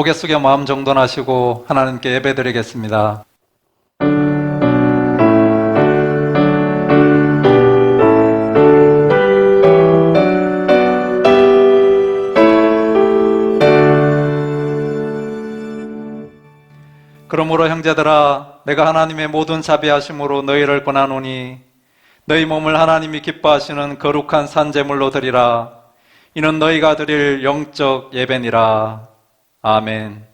고개 숙여 마음 정돈하시고 하나님께 예배드리겠습니다. 그러므로 형제들아, 내가 하나님의 모든 자비하심으로 너희를 권하노니 너희 몸을 하나님이 기뻐하시는 거룩한 산제물로 드리라. 이는 너희가 드릴 영적 예배니라. 아멘.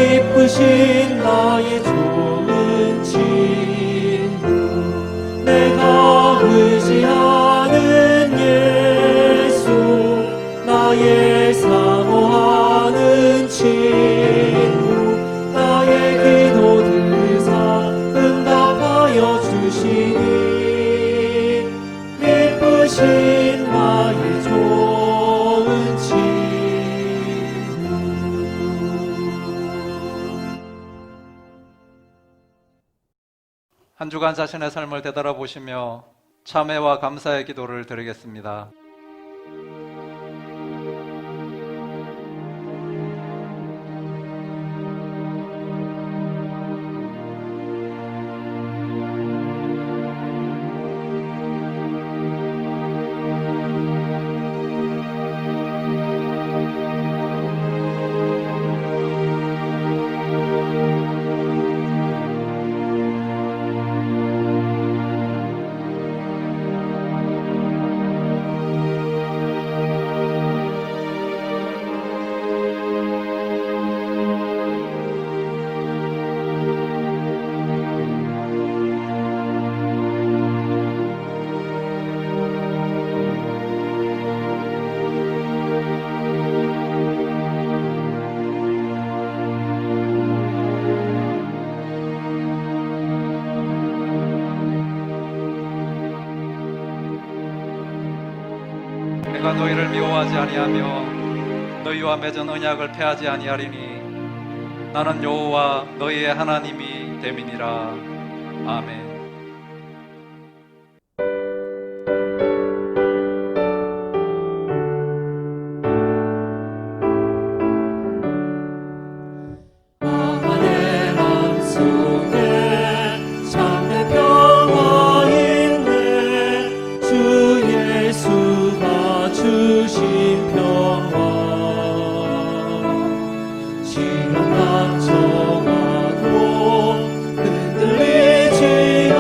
기쁘신 나의 좋은 친구, 내가 의지하는 예수, 나의 사모하는 친구, 나의 기도 들으사 응답하여 주시니 기쁘신 나의 좋은 친구. 한 주간 자신의 삶을 되돌아보시며 참회와 감사의 기도를 드리겠습니다. 내가 너희를 미워하지 아니하며 너희와 맺은 언약을 폐하지 아니하리니 나는 여호와 너희의 하나님이 됨이니라. 아멘. 시련 닥쳐와도 흔들리지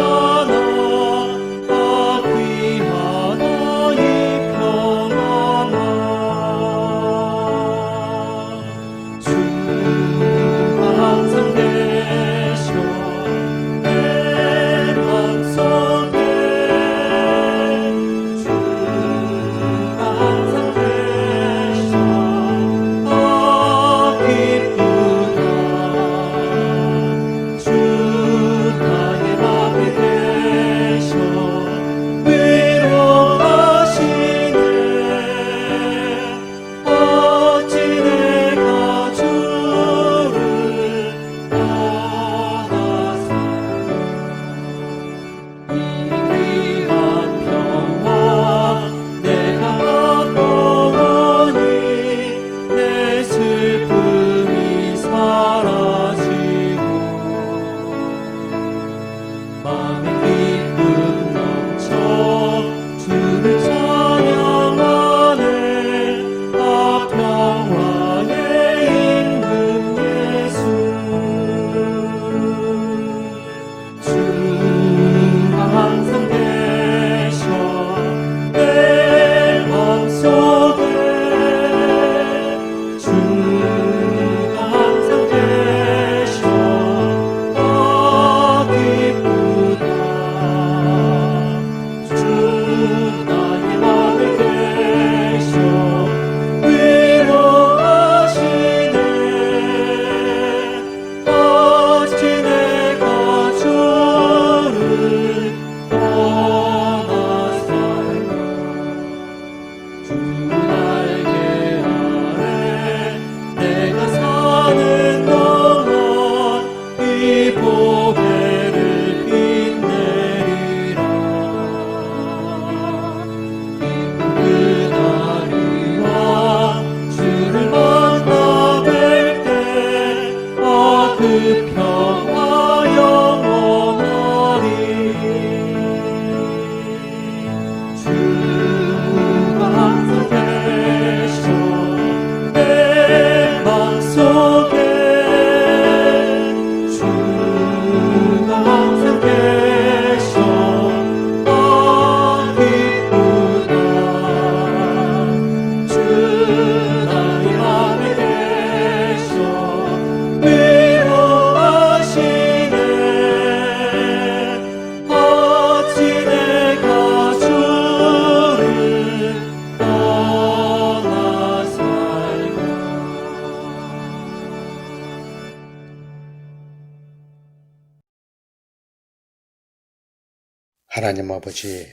하나님 아버지,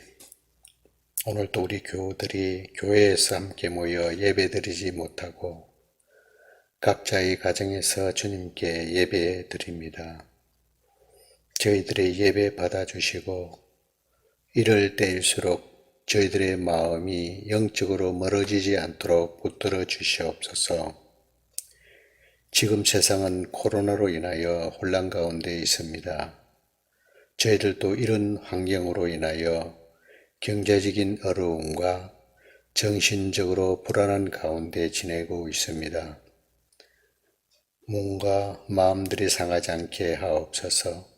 오늘도 우리 교우들이 교회에서 함께 모여 예배드리지 못하고 각자의 가정에서 주님께 예배 드립니다. 저희들의 예배 받아주시고 이럴 때일수록 저희들의 마음이 영적으로 멀어지지 않도록 붙들어 주시옵소서. 지금 세상은 코로나로 인하여 혼란 가운데 있습니다. 저희들도 이런 환경으로 인하여 경제적인 어려움과 정신적으로 불안한 가운데 지내고 있습니다. 몸과 마음들이 상하지 않게 하옵소서.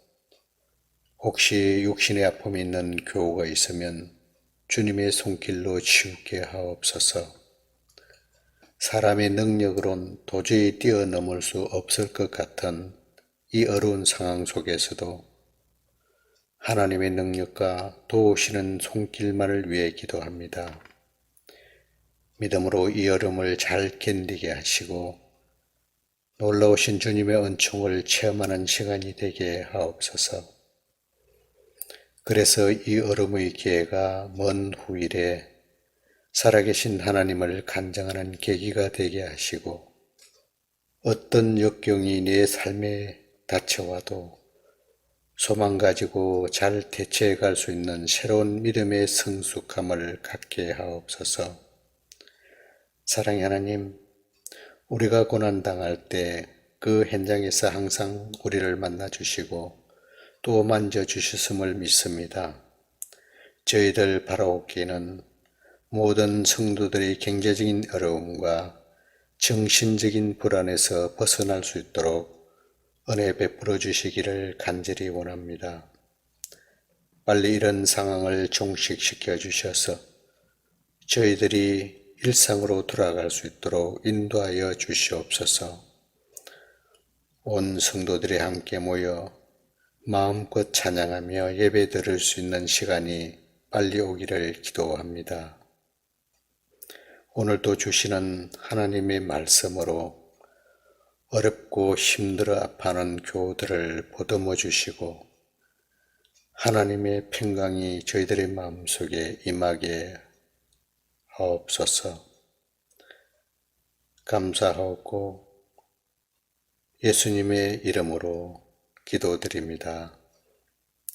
혹시 육신의 아픔이 있는 교우가 있으면 주님의 손길로 치우게 하옵소서. 사람의 능력으론 도저히 뛰어넘을 수 없을 것 같은 이 어려운 상황 속에서도 하나님의 능력과 도우시는 손길만을 위해 기도합니다. 믿음으로 이 어려움을 잘 견디게 하시고 놀라우신 주님의 은총을 체험하는 시간이 되게 하옵소서. 그래서 이 어려움의 기회가 먼 후일에 살아계신 하나님을 간증하는 계기가 되게 하시고 어떤 역경이 내 삶에 닥쳐와도 소망 가지고 잘 대처해 갈 수 있는 새로운 믿음의 성숙함을 갖게 하옵소서. 사랑의 하나님, 우리가 고난당할 때 그 현장에서 항상 우리를 만나주시고 또 만져주셨음을 믿습니다. 저희들 바라옵기는 모든 성도들의 경제적인 어려움과 정신적인 불안에서 벗어날 수 있도록 은혜 베풀어 주시기를 간절히 원합니다. 빨리 이런 상황을 종식시켜 주셔서 저희들이 일상으로 돌아갈 수 있도록 인도하여 주시옵소서. 온 성도들이 함께 모여 마음껏 찬양하며 예배 드릴 수 있는 시간이 빨리 오기를 기도합니다. 오늘도 주시는 하나님의 말씀으로 어렵고 힘들어 아파하는 교우들을 보듬어 주시고 하나님의 평강이 저희들의 마음속에 임하게 하옵소서. 감사하고 예수님의 이름으로 기도드립니다.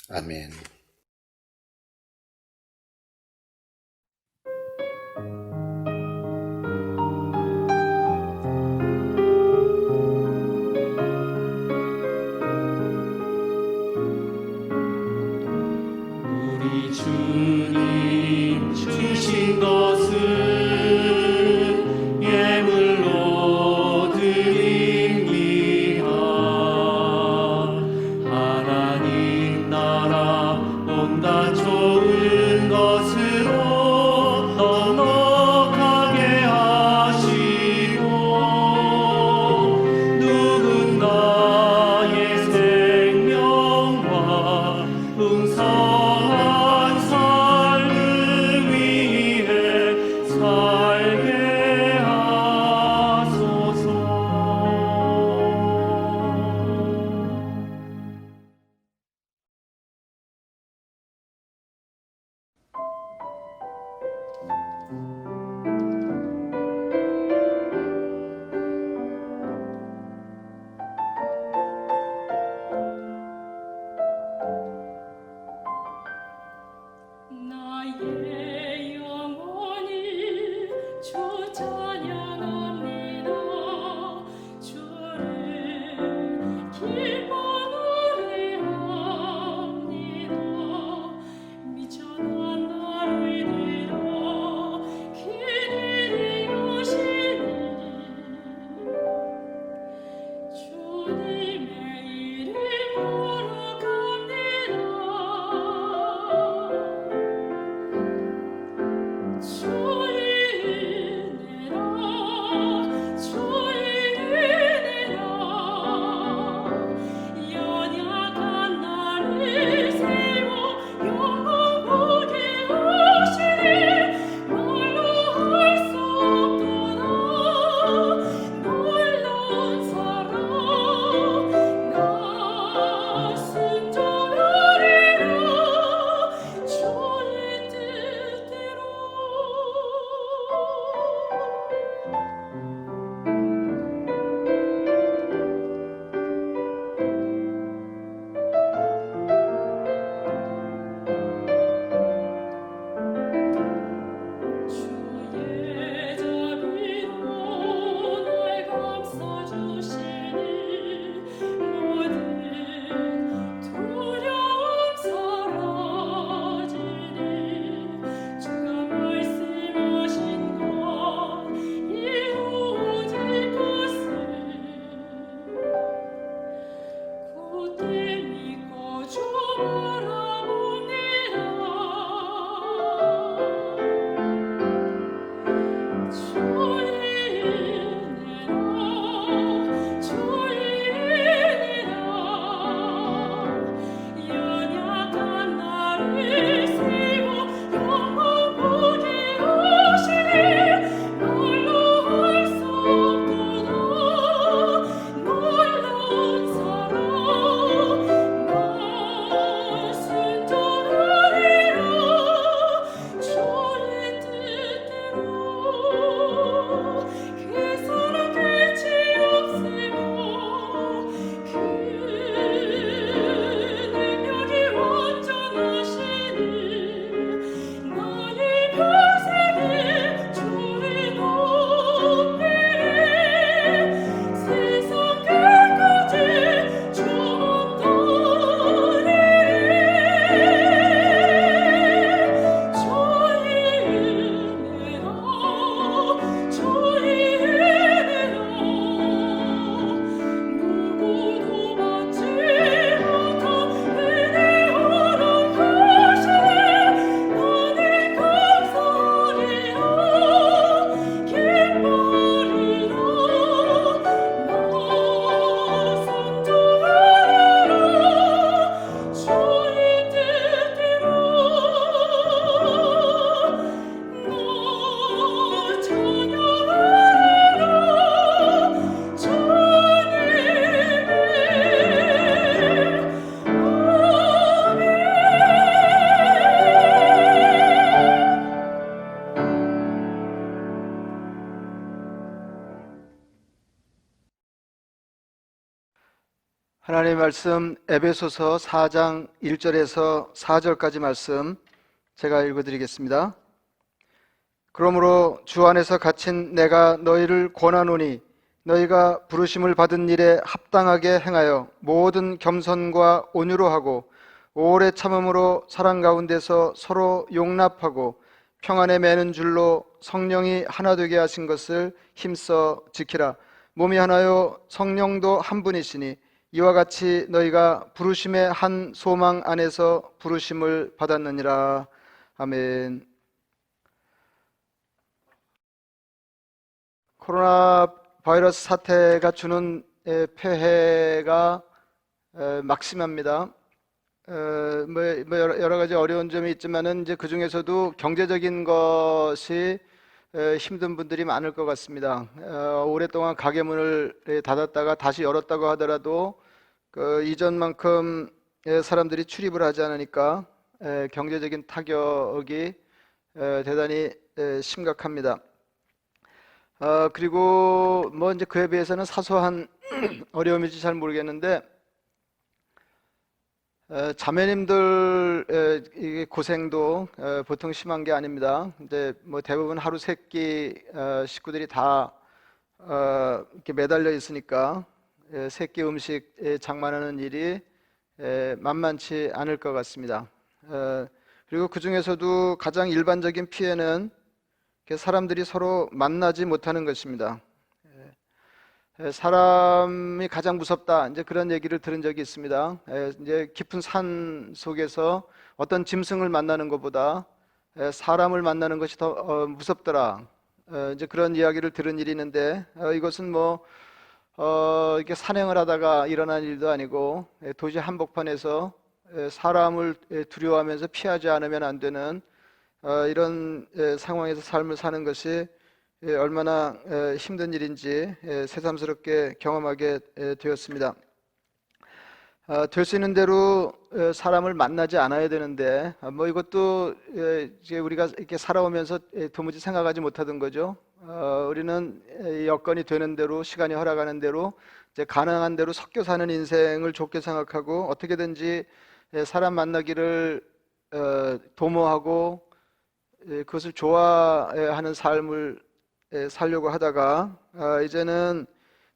아멘. 우리 주님 주신 것은 예물로 드립니다. 하나님 나라 온갖 좋은 것으로 넉넉하게 하시고 누군가의 생명과 풍성한 삶을 위해 살게 하소서. 나의 영혼이 주 찬양합니다. 주를 기뻐 노래합니다. 미천한 나를 들어 기리우시니 주님의 이름 거룩합니다. 순종하리라. 하나님의 말씀 에베소서 4장 1절에서 4절까지 말씀 제가 읽어드리겠습니다. 그러므로 주 안에서 갇힌 내가 너희를 권하노니 너희가 부르심을 받은 일에 합당하게 행하여 모든 겸손과 온유로 하고 오래 참음으로 사랑 가운데서 서로 용납하고 평안에 매는 줄로 성령이 하나 되게 하신 것을 힘써 지키라. 몸이 하나요 성령도 한 분이시니 이와 같이 너희가 부르심의 한 소망 안에서 부르심을 받았느니라. 아멘. 코로나 바이러스 사태가 주는 폐해가 막심합니다. 여러 가지 어려운 점이 있지만은 이제 그 중에서도 경제적인 것이 힘든 분들이 많을 것 같습니다. 오랫동안 가게 문을 닫았다가 다시 열었다고 하더라도 그 이전만큼 사람들이 출입을 하지 않으니까 경제적인 타격이 대단히 심각합니다. 그리고 뭐 이제 그에 비해서는 사소한 어려움일지 잘 모르겠는데 자매님들 이 고생도 보통 심한 게 아닙니다. 이제 뭐 대부분 하루 세 끼 식구들이 다 이렇게 매달려 있으니까 세 끼 음식 장만하는 일이 만만치 않을 것 같습니다. 그리고 그 중에서도 가장 일반적인 피해는 사람들이 서로 만나지 못하는 것입니다. 사람이 가장 무섭다, 이제 그런 얘기를 들은 적이 있습니다. 이제 깊은 산 속에서 어떤 짐승을 만나는 것보다 사람을 만나는 것이 더 무섭더라. 이제 그런 이야기를 들은 일이 있는데 이것은 뭐 이렇게 산행을 하다가 일어난 일도 아니고 도시 한복판에서 사람을 두려워하면서 피하지 않으면 안 되는 이런 상황에서 삶을 사는 것이 얼마나 힘든 일인지 새삼스럽게 경험하게 되었습니다. 될 수 있는 대로 사람을 만나지 않아야 되는데 뭐 이것도 이제 우리가 이렇게 살아오면서 도무지 생각하지 못하던 거죠. 우리는 여건이 되는 대로 시간이 허락하는 대로 이제 가능한 대로 섞여 사는 인생을 좋게 생각하고 어떻게든지 사람 만나기를 도모하고 그것을 좋아하는 삶을 살려고 하다가 이제는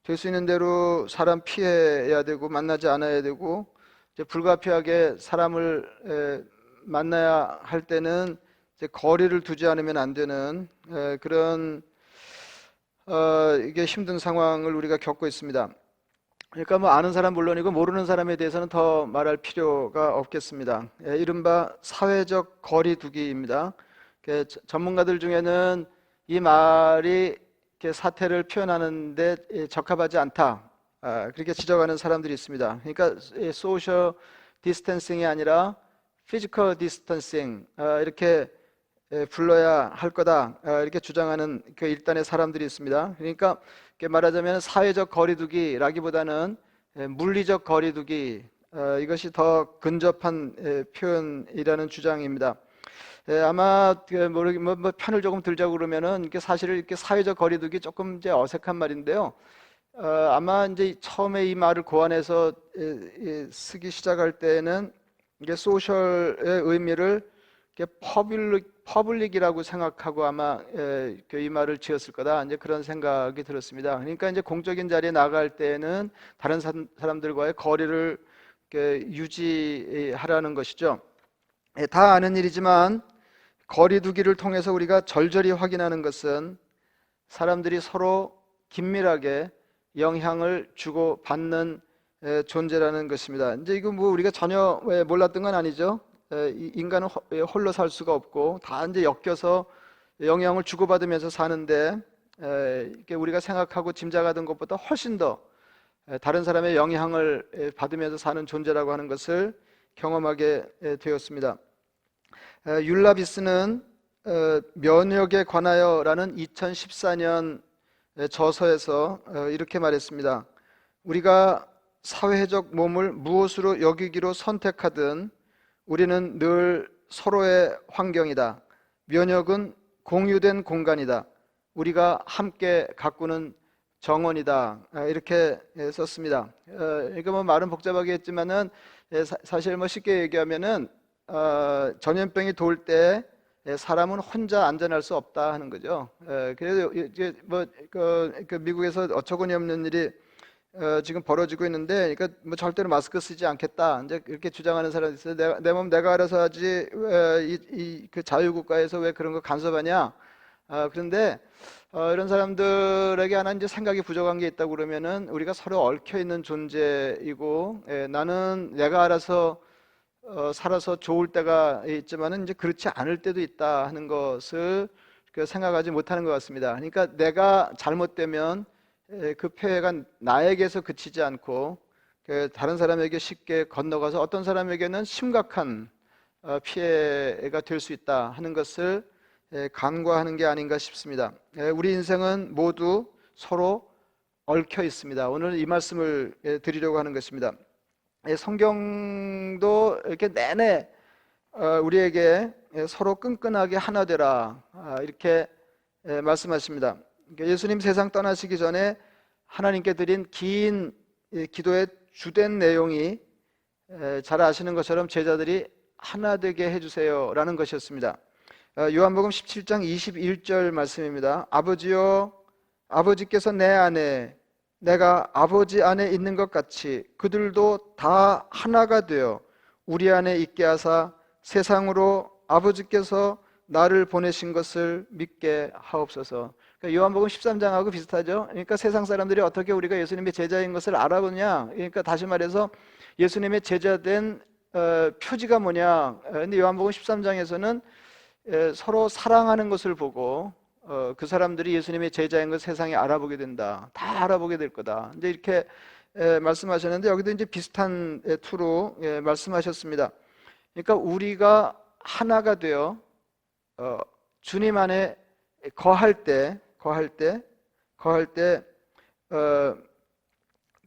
될 수 있는 대로 사람 피해야 되고 만나지 않아야 되고 이제 불가피하게 사람을 만나야 할 때는 이제 거리를 두지 않으면 안 되는 그런 이게 힘든 상황을 우리가 겪고 있습니다. 그러니까 뭐 아는 사람 물론이고 모르는 사람에 대해서는 더 말할 필요가 없겠습니다. 이른바 사회적 거리두기입니다. 전문가들 중에는 이 말이 사태를 표현하는데 적합하지 않다, 그렇게 지적하는 사람들이 있습니다. 그러니까 소셜 디스턴싱이 아니라 피지컬 디스턴싱 이렇게 불러야 할 거다, 이렇게 주장하는 그 일단의 사람들이 있습니다. 그러니까 말하자면 사회적 거리두기라기보다는 물리적 거리두기, 이것이 더 근접한 표현이라는 주장입니다. 아마 뭐 편을 조금 들자고 그러면은 이게 사실 이렇게 사회적 거리두기 조금 이제 어색한 말인데요. 아마 이제 처음에 이 말을 고안해서 쓰기 시작할 때는 이게 소셜의 의미를 이렇게 퍼블릭이라고 생각하고 아마 이 말을 지었을 거다, 이제 그런 생각이 들었습니다. 그러니까 이제 공적인 자리에 나갈 때는 다른 사람들과의 거리를 유지하라는 것이죠. 다 아는 일이지만 거리두기를 통해서 우리가 절절히 확인하는 것은 사람들이 서로 긴밀하게 영향을 주고 받는 존재라는 것입니다. 이제 이거 뭐 우리가 전혀 몰랐던 건 아니죠. 인간은 홀로 살 수가 없고 다 이제 엮여서 영향을 주고받으면서 사는데 이게 우리가 생각하고 짐작하던 것보다 훨씬 더 다른 사람의 영향을 받으면서 사는 존재라고 하는 것을 경험하게 되었습니다. 율라비스는 면역에 관하여라는 2014년 저서에서 이렇게 말했습니다. 우리가 사회적 몸을 무엇으로 여기기로 선택하든 우리는 늘 서로의 환경이다. 면역은 공유된 공간이다. 우리가 함께 가꾸는 정원이다. 이렇게 썼습니다. 이거 뭐 말은 복잡하게 했지만은 사실 뭐 쉽게 얘기하면은 전염병이 돌 때 사람은 혼자 안전할 수 없다 하는 거죠. 그래서 이제 그 미국에서 어처구니 없는 일이 지금 벌어지고 있는데, 그러니까 뭐 절대로 마스크 쓰지 않겠다, 이제 이렇게 주장하는 사람이 있어요. 내 몸 내가 알아서 하지, 그 자유국가에서 왜 그런 거 간섭하냐? 그런데 이런 사람들에게 하나 이제 생각이 부족한 게 있다고 그러면은, 우리가 서로 얽혀 있는 존재이고, 나는 내가 알아서 살아서 좋을 때가 있지만은 이제 그렇지 않을 때도 있다 하는 것을 생각하지 못하는 것 같습니다. 그러니까 내가 잘못되면 그 폐해가 나에게서 그치지 않고 다른 사람에게 쉽게 건너가서 어떤 사람에게는 심각한 피해가 될 수 있다 하는 것을 간과하는 게 아닌가 싶습니다. 우리 인생은 모두 서로 얽혀 있습니다. 오늘 이 말씀을 드리려고 하는 것입니다. 성경도 이렇게 내내 우리에게 서로 끈끈하게 하나 되라, 이렇게 말씀하십니다. 예수님 세상 떠나시기 전에 하나님께 드린 긴 기도의 주된 내용이 잘 아시는 것처럼 제자들이 하나 되게 해주세요 라는 것이었습니다. 요한복음 17장 21절 말씀입니다. 아버지여, 아버지께서 내 안에 내가 아버지 안에 있는 것 같이 그들도 다 하나가 되어 우리 안에 있게 하사 세상으로 아버지께서 나를 보내신 것을 믿게 하옵소서. 그러니까 요한복음 13장하고 비슷하죠. 그러니까 세상 사람들이 어떻게 우리가 예수님의 제자인 것을 알아보냐, 그러니까 다시 말해서 예수님의 제자된 표지가 뭐냐. 근데 요한복음 13장에서는 서로 사랑하는 것을 보고 그 사람들이 예수님의 제자인 걸 세상이 알아보게 된다, 다 알아보게 될 거다, 이제 이렇게 말씀하셨는데, 여기도 이제 비슷한 투로 말씀하셨습니다. 그러니까 우리가 하나가 되어 주님 안에 거할 때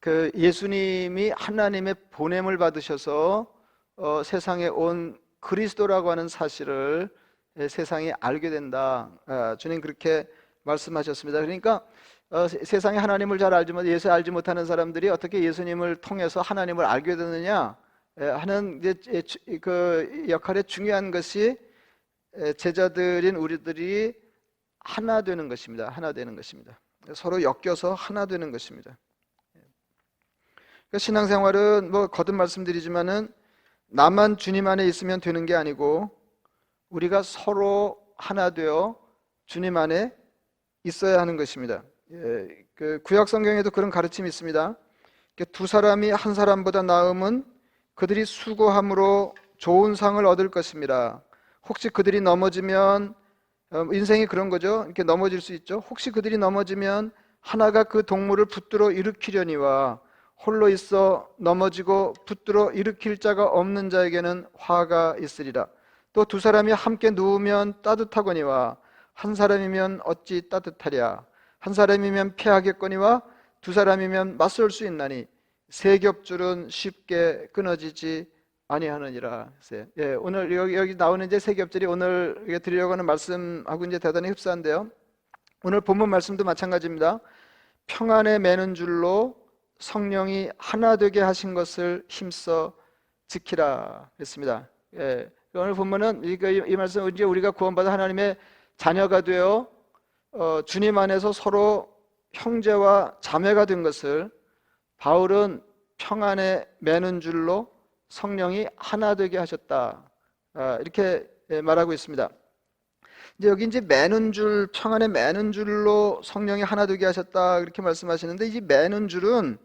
그 예수님이 하나님의 보냄을 받으셔서 세상에 온 그리스도라고 하는 사실을 세상이 알게 된다. 주님 그렇게 말씀하셨습니다. 그러니까 세상에 하나님을 잘 알지 못, 예수 알지 못하는 사람들이 어떻게 예수님을 통해서 하나님을 알게 되느냐 하는 그 역할의 중요한 것이 제자들인 우리들이 하나 되는 것입니다. 하나 되는 것입니다. 서로 엮여서 하나 되는 것입니다. 그러니까 신앙생활은 뭐 거듭 말씀드리지만은 나만 주님 안에 있으면 되는 게 아니고 우리가 서로 하나 되어 주님 안에 있어야 하는 것입니다. 그 구약 성경에도 그런 가르침이 있습니다. 두 사람이 한 사람보다 나음은 그들이 수고함으로 좋은 상을 얻을 것입니다. 혹시 그들이 넘어지면, 인생이 그런 거죠. 이렇게 넘어질 수 있죠. 혹시 그들이 넘어지면 하나가 그 동물을 붙들어 일으키려니와 홀로 있어 넘어지고 붙들어 일으킬 자가 없는 자에게는 화가 있으리라. 또 두 사람이 함께 누우면 따뜻하거니와 한 사람이면 어찌 따뜻하랴. 한 사람이면 패하겠거니와 두 사람이면 맞설 수 있나니 세 겹줄은 쉽게 끊어지지 아니하느니라. 오늘 여기 나오는 이제 세 겹줄이 오늘 드리려고 하는 말씀하고 이제 대단히 흡사한데요. 오늘 본문 말씀도 마찬가지입니다. 평안에 매는 줄로 성령이 하나 되게 하신 것을 힘써 지키라 했습니다. 오늘 본문은 이 말씀, 이제 우리가 구원받아 하나님의 자녀가 되어 주님 안에서 서로 형제와 자매가 된 것을 바울은 평안에 매는 줄로 성령이 하나 되게 하셨다, 이렇게 말하고 있습니다. 이제 여기 이제 매는 줄, 평안에 매는 줄로 성령이 하나 되게 하셨다 이렇게 말씀하시는데, 이 매는 줄은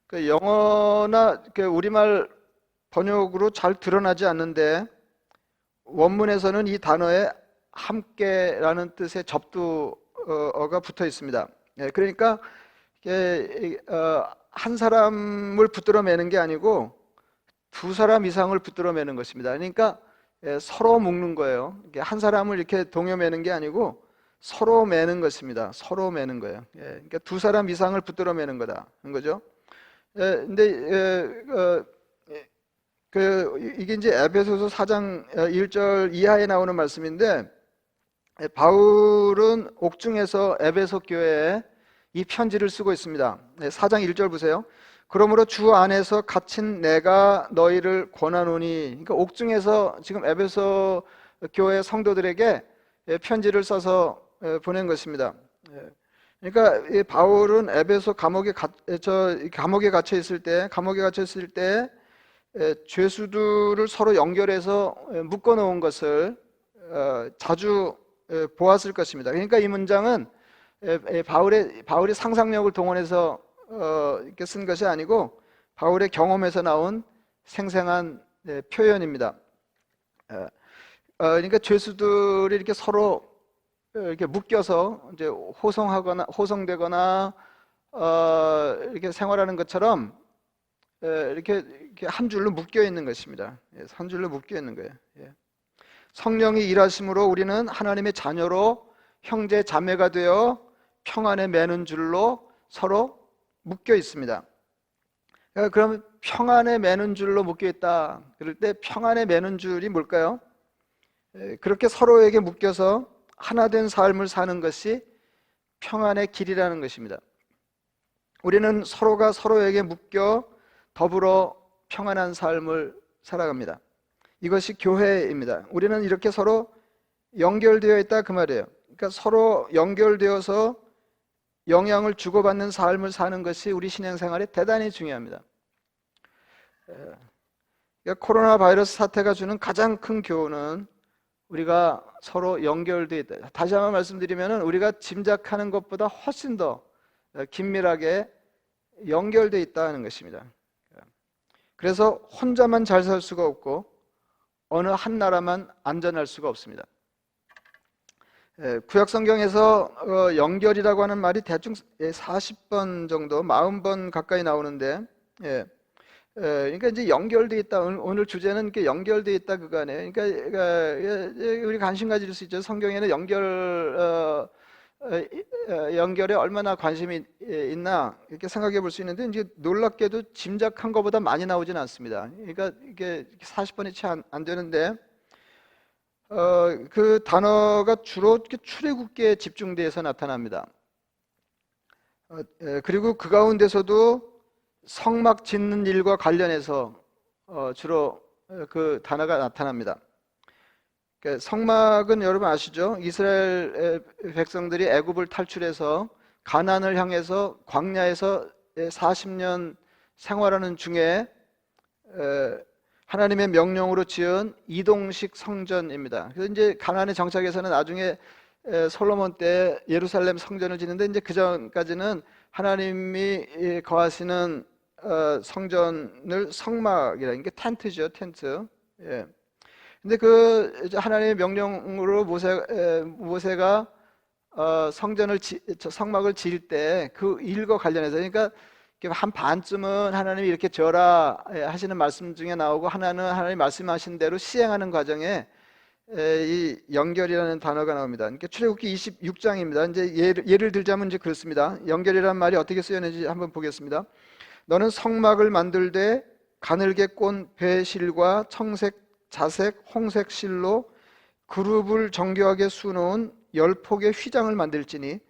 그 영어나 그 우리말 번역으로 잘 드러나지 않는데 원문에서는 이 단어에 함께라는 뜻의 접두어가 붙어 있습니다. 그러니까 한 사람을 붙들어 매는 게 아니고 두 사람 이상을 붙들어 매는 것입니다. 그러니까 서로 묶는 거예요. 한 사람을 이렇게 동여 매는 게 아니고 서로 매는 것입니다. 서로 매는 거예요. 그러니까 두 사람 이상을 붙들어 매는 거다 는 거죠. 근데 이게 이제 에베소서 4장 1절 이하에 나오는 말씀인데, 바울은 옥중에서 에베소 교회에 이 편지를 쓰고 있습니다. 4장 1절 보세요. 그러므로 주 안에서 갇힌 내가 너희를 권하노니, 그러니까 옥중에서 지금 에베소 교회 성도들에게 편지를 써서 보낸 것입니다. 그러니까 이 바울은 에베소 감옥에 갇혀 있을 때 죄수들을 서로 연결해서 묶어 놓은 것을 자주 보았을 것입니다. 그러니까 이 문장은 바울이 상상력을 동원해서 이렇게 쓴 것이 아니고 바울의 경험에서 나온 생생한 표현입니다. 그러니까 죄수들이 이렇게 서로 이렇게 묶여서 이제 호송되거나 이렇게 생활하는 것처럼 이렇게 한 줄로 묶여 있는 것입니다. 한 줄로 묶여 있는 거예요. 성령이 일하심으로 우리는 하나님의 자녀로 형제 자매가 되어 평안에 매는 줄로 서로 묶여 있습니다. 그럼 평안에 매는 줄로 묶여 있다. 그럴 때 평안에 매는 줄이 뭘까요? 그렇게 서로에게 묶여서 하나 된 삶을 사는 것이 평안의 길이라는 것입니다. 우리는 서로가 서로에게 묶여 더불어 평안한 삶을 살아갑니다. 이것이 교회입니다. 우리는 이렇게 서로 연결되어 있다 그 말이에요. 그러니까 서로 연결되어서 영향을 주고받는 삶을 사는 것이 우리 신앙생활에 대단히 중요합니다. 그러니까 코로나 바이러스 사태가 주는 가장 큰 교훈은 우리가 서로 연결되어 있다. 다시 한번 말씀드리면 우리가 짐작하는 것보다 훨씬 더 긴밀하게 연결되어 있다는 것입니다. 그래서 혼자만 잘 살 수가 없고 어느 한 나라만 안전할 수가 없습니다. 구약 성경에서 연결이라고 하는 말이 대충 40번 정도, 40번 가까이 나오는데, 그러니까 이제 연결돼 있다. 오늘 주제는 이렇게 연결돼 있다 그거 아니에요. 그러니까 우리 관심 가질 수 있죠. 성경에는 연결에 얼마나 관심이 있나 이렇게 생각해 볼 수 있는데, 이제 놀랍게도 짐작한 것보다 많이 나오지는 않습니다. 그러니까 이게 40번이 채 안 되는데, 그 단어가 주로 출애굽기에 집중돼서 나타납니다. 그리고 그 가운데서도 성막 짓는 일과 관련해서 주로 그 단어가 나타납니다. 성막은 여러분 아시죠? 이스라엘 백성들이 애굽을 탈출해서 가나안을 향해서 광야에서 40년 생활하는 중에 하나님의 명령으로 지은 이동식 성전입니다. 그래서 이제 가나안에 정착해서는 나중에 솔로몬 때 예루살렘 성전을 짓는데, 이제 그 전까지는 하나님이 거하시는 성전을 성막이라, 이게 텐트죠, 텐트. 예. 근데 그 하나님의 명령으로 모세가 성막을 지을 때 그 일과 관련해서, 그러니까 한 반쯤은 하나님이 이렇게 지어라 하시는 말씀 중에 나오고, 하나는 하나님 말씀하신 대로 시행하는 과정에 이 연결이라는 단어가 나옵니다. 그러니까 출애굽기 26장입니다. 이제 예를 들자면 이제 그렇습니다. 연결이라는 말이 어떻게 쓰여있는지 한번 보겠습니다. 너는 성막을 만들되 가늘게 꼰 배실과 청색, 자색, 홍색 실로 그룹을 정교하게 수놓은 10폭의 휘장을 만들지니,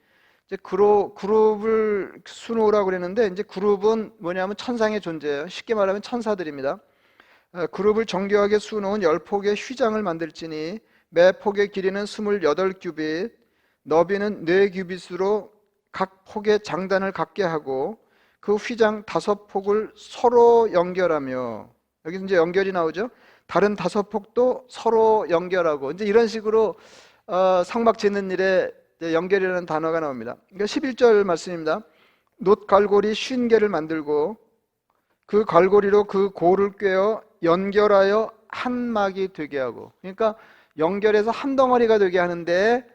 이제 그룹을 수놓으라고 그랬는데, 이제 그룹은 뭐냐면 천상의 존재예요. 쉽게 말하면 천사들입니다. 그룹을 정교하게 수놓은 10폭의 휘장을 만들지니 매 폭의 길이는 28규빗, 너비는 4규빗으로 각 폭의 장단을 갖게 하고 그 휘장 5폭을 서로 연결하며, 여기서 이제 연결이 나오죠. 다른 5폭도 서로 연결하고, 이제 이런 식으로 성막 짓는 일에 연결이라는 단어가 나옵니다. 그러니까 11절 말씀입니다. 놋갈고리 50개를 만들고 그 갈고리로 그 고를 꿰어 연결하여 한 막이 되게 하고, 그러니까 연결해서 한 덩어리가 되게 하는데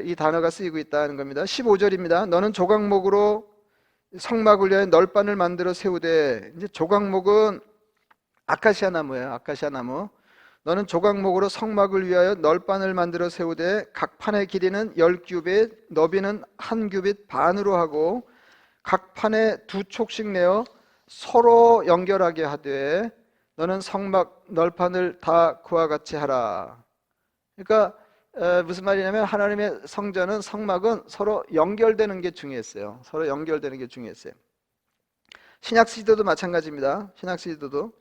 이 단어가 쓰이고 있다는 겁니다. 15절입니다. 너는 조각목으로 성막을 위하여 널판을 만들어 세우되, 이제 조각목은 아카시아 나무예요. 아카시아 나무. 너는 조각목으로 성막을 위하여 널판을 만들어 세우되 각 판의 길이는 10규빗, 너비는 1규빗 반으로 하고 각 판에 2촉씩 내어 서로 연결하게 하되 너는 성막 널판을 다 그와 같이 하라. 그러니까 무슨 말이냐면 하나님의 성전은 성막은 서로 연결되는 게 중요했어요. 서로 연결되는 게 중요했어요. 신약 시대도 마찬가지입니다. 신약 시대도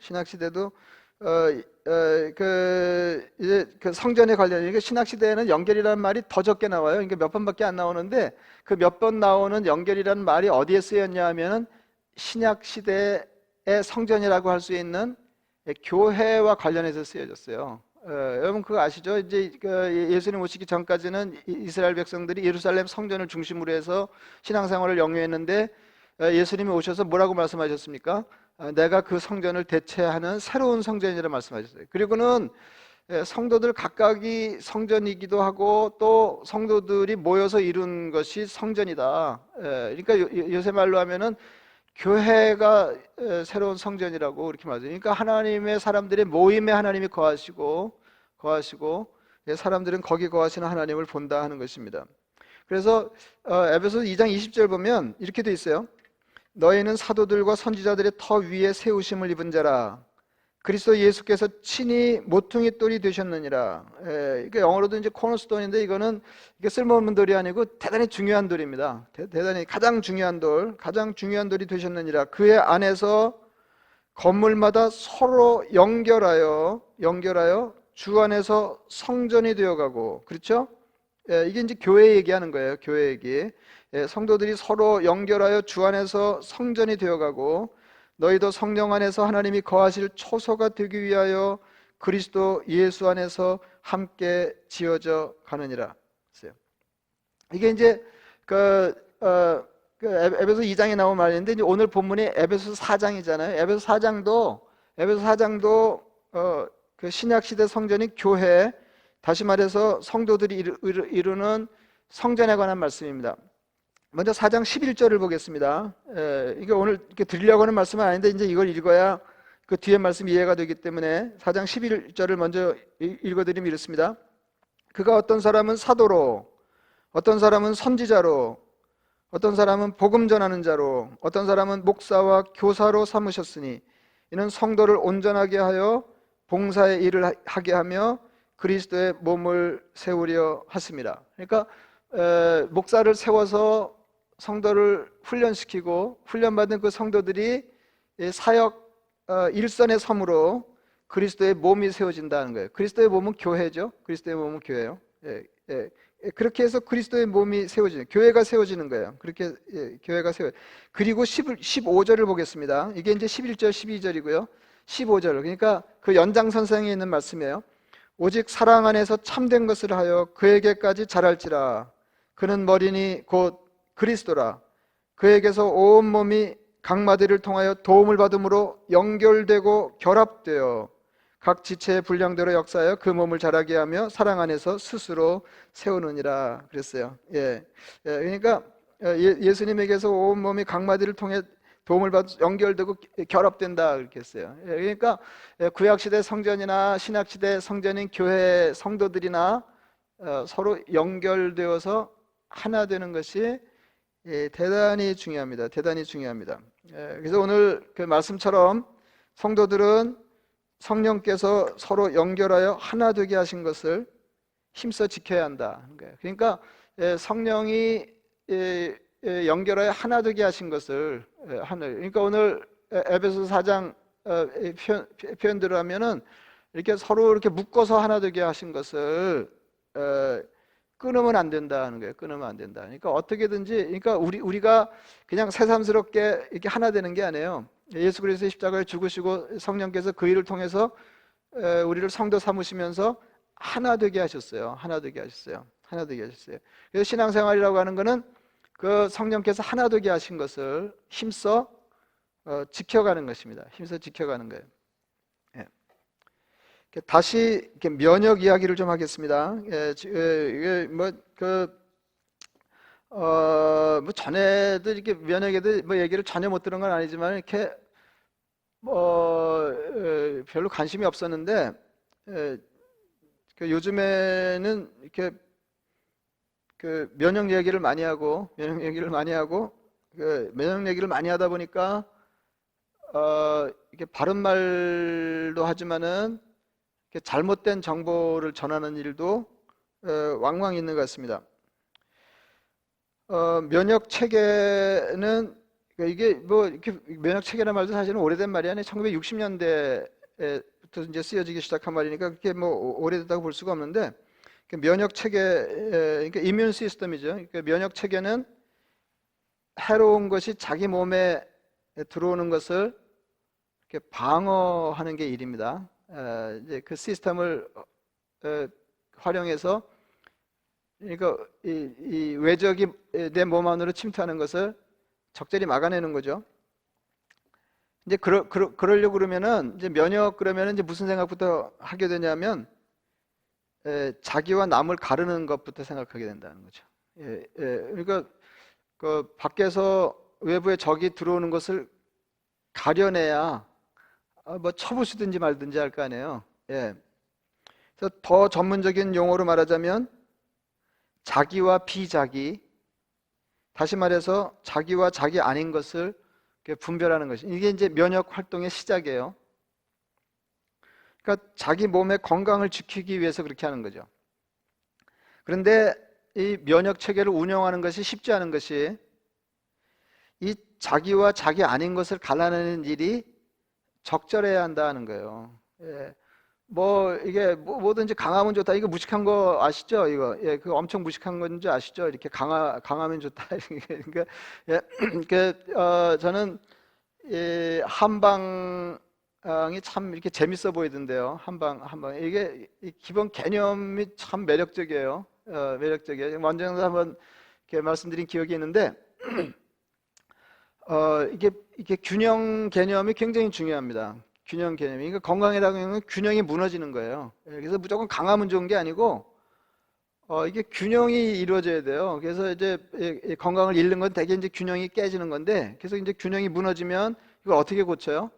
이제 그 성전에 관련이 신약 시대에는 연결이라는 말이 더 적게 나와요. 그러니까 몇 번밖에 안 나오는데 그 몇 번 나오는 연결이라는 말이 어디에 쓰였냐 하면은 신약 시대의 성전이라고 할 수 있는 교회와 관련해서 쓰여졌어요. 여러분 그거 아시죠? 이제 예수님 오시기 전까지는 이스라엘 백성들이 예루살렘 성전을 중심으로 해서 신앙생활을 영위했는데 예수님이 오셔서 뭐라고 말씀하셨습니까? 내가 그 성전을 대체하는 새로운 성전이라 말씀하셨어요. 그리고는 성도들 각각이 성전이기도 하고 또 성도들이 모여서 이룬 것이 성전이다. 그러니까 요새 말로 하면은 교회가 새로운 성전이라고 이렇게 말하죠. 그러니까 하나님의 사람들의 모임에 하나님이 거하시고 사람들은 거기 거하시는 하나님을 본다 하는 것입니다. 그래서 에베소서 2장 20절 보면 이렇게 돼 있어요. 너희는 사도들과 선지자들의 터 위에 세우심을 입은 자라. 그리스도 예수께서 친히 모퉁이 돌이 되셨느니라. 그러니까 영어로도 이제 코너스톤인데 이거는 이게 쓸모없는 돌이 아니고 대단히 중요한 돌입니다. 대단히 가장 중요한 돌이 되셨느니라. 그의 안에서 건물마다 서로 연결하여 주 안에서 성전이 되어가고, 그렇죠? 이게 이제 교회 얘기하는 거예요. 교회 얘기. 성도들이 서로 연결하여 주 안에서 성전이 되어가고 너희도 성령 안에서 하나님이 거하실 초소가 되기 위하여 그리스도 예수 안에서 함께 지어져 가느니라. 이게 이제 에베소 2장에 나온 말인데 이제 오늘 본문이 에베소 4장이잖아요. 에베소 4장도 그 신약 시대 성전이 교회, 다시 말해서 성도들이 이루는 성전에 관한 말씀입니다. 먼저 4장 11절을 보겠습니다. 이게 오늘 이렇게 드리려고 하는 말씀은 아닌데 이제 이걸 읽어야 그 뒤에 말씀이 이해가 되기 때문에 4장 11절을 먼저 읽어드리면 이렇습니다. 그가 어떤 사람은 사도로, 어떤 사람은 선지자로, 어떤 사람은 복음 전하는 자로, 어떤 사람은 목사와 교사로 삼으셨으니 이는 성도를 온전하게 하여 봉사의 일을 하게 하며 그리스도의 몸을 세우려 하십니다. 그러니까 목사를 세워서 성도를 훈련시키고 훈련받은 그 성도들이 사역 일선의 섬으로 그리스도의 몸이 세워진다는 거예요. 그리스도의 몸은 교회죠. 그리스도의 몸은 교회예요. 그렇게 해서 그리스도의 몸이 세워지는, 교회가 세워지는 거예요. 그렇게 교회가 세워. 그리고 15절을 보겠습니다. 이게 이제 11절, 12절이고요. 15절. 그러니까 그 연장선상에 있는 말씀이에요. 오직 사랑 안에서 참된 것을 하여 그에게까지 자랄지라. 그는 머리니 곧 그리스도라. 그에게서 온 몸이 각마디를 통하여 도움을 받음으로 연결되고 결합되어 각 지체의 분량대로 역사하여 그 몸을 자라게 하며 사랑 안에서 스스로 세우느니라 그랬어요. 그러니까 예수님에게서 온 몸이 각마디를 통해 도움을 받아 연결되고 결합된다 그렇게 했어요. 그러니까 구약시대 성전이나 신약시대 성전인 교회 성도들이나 서로 연결되어서 하나 되는 것이 대단히 중요합니다. 대단히 중요합니다. 그래서 오늘 그 말씀처럼 성도들은 성령께서 서로 연결하여 하나 되게 하신 것을 힘써 지켜야 한다. 그러니까 성령이 연결하여 하나 되게 하신 것을 그러니까 오늘 에베소 4장 표현대로 하면은 이렇게 서로 이렇게 묶어서 하나 되게 하신 것을 끊으면 안 된다는 거예요. 끊으면 안 된다. 그러니까 어떻게든지, 그러니까 우리가 그냥 새삼스럽게 이렇게 하나 되는 게 아니에요. 예수 그리스도의 십자가에 죽으시고 성령께서 그 일을 통해서 우리를 성도 삼으시면서 하나 되게 하셨어요. 하나 되게 하셨어요. 하나 되게 하셨어요. 그래서 신앙생활이라고 하는 거는 그 성령께서 하나 되게 하신 것을 힘써 지켜가는 것입니다. 힘써 지켜가는 거예요. 다시 이렇게 면역 이야기를 좀 하겠습니다. 이게 뭐 전에도 이렇게 면역에 대해 뭐 얘기를 전혀 못 들은 건 아니지만 이렇게 별로 관심이 없었는데 요즘에는 이렇게 그 면역 얘기를 많이 하고 면역 얘기를 많이 하다 보니까 이게 바른 말도 하지만은 잘못된 정보를 전하는 일도 왕왕 있는 것 같습니다. 면역 체계는 그러니까 이게 뭐 이렇게 면역 체계란 말도 사실은 오래된 말이 아니에요. 1960년대부터 이제 쓰여지기 시작한 말이니까 그게 뭐 오래됐다고 볼 수가 없는데 그 면역 체계 그러니까 이뮨 시스템이죠. 그러니까 면역 체계는 해로운 것이 자기 몸에 들어오는 것을 이렇게 방어하는 게 일입니다. 이제 그 시스템을 활용해서 그러니까 이 외적이 내 몸 안으로 침투하는 것을 적절히 막아내는 거죠. 이제 그러려고 그러면은 이제 면역 그러면은 이제 무슨 생각부터 하게 되냐면 자기와 남을 가르는 것부터 생각하게 된다는 거죠. 그러니까 그 밖에서 외부에 적이 들어오는 것을 가려내야 뭐 쳐부수든지 말든지 할 거 아니에요. 그래서 더 전문적인 용어로 말하자면 자기와 비자기, 다시 말해서 자기와 자기 아닌 것을 분별하는 것이 이게 이제 면역 활동의 시작이에요. 그러니까 자기 몸의 건강을 지키기 위해서 그렇게 하는 거죠. 그런데 이 면역 체계를 운영하는 것이 쉽지 않은 것이 이 자기와 자기 아닌 것을 갈라내는 일이 적절해야 한다는 거예요. 뭐 이게 뭐든지 강하면 좋다. 이거 무식한 거 아시죠? 이거 그 엄청 무식한 건지 아시죠? 이렇게 강하면 좋다. 그러니까 저는 한방이 참 이렇게 재밌어 보이던데요. 한방 이게 기본 개념이 참 매력적이에요. 매력적이에요. 원장도 한번 이렇게 말씀드린 기억이 있는데 이게 균형 개념이 굉장히 중요합니다. 균형 개념이. 그러니까 건강이라고 하면 균형이 무너지는 거예요. 그래서 무조건 강하면 좋은 게 아니고 이게 균형이 이루어져야 돼요. 그래서 이제 건강을 잃는 건 대개 이제 균형이 깨지는 건데, 그래서 이제 균형이 무너지면 이걸 어떻게 고쳐요?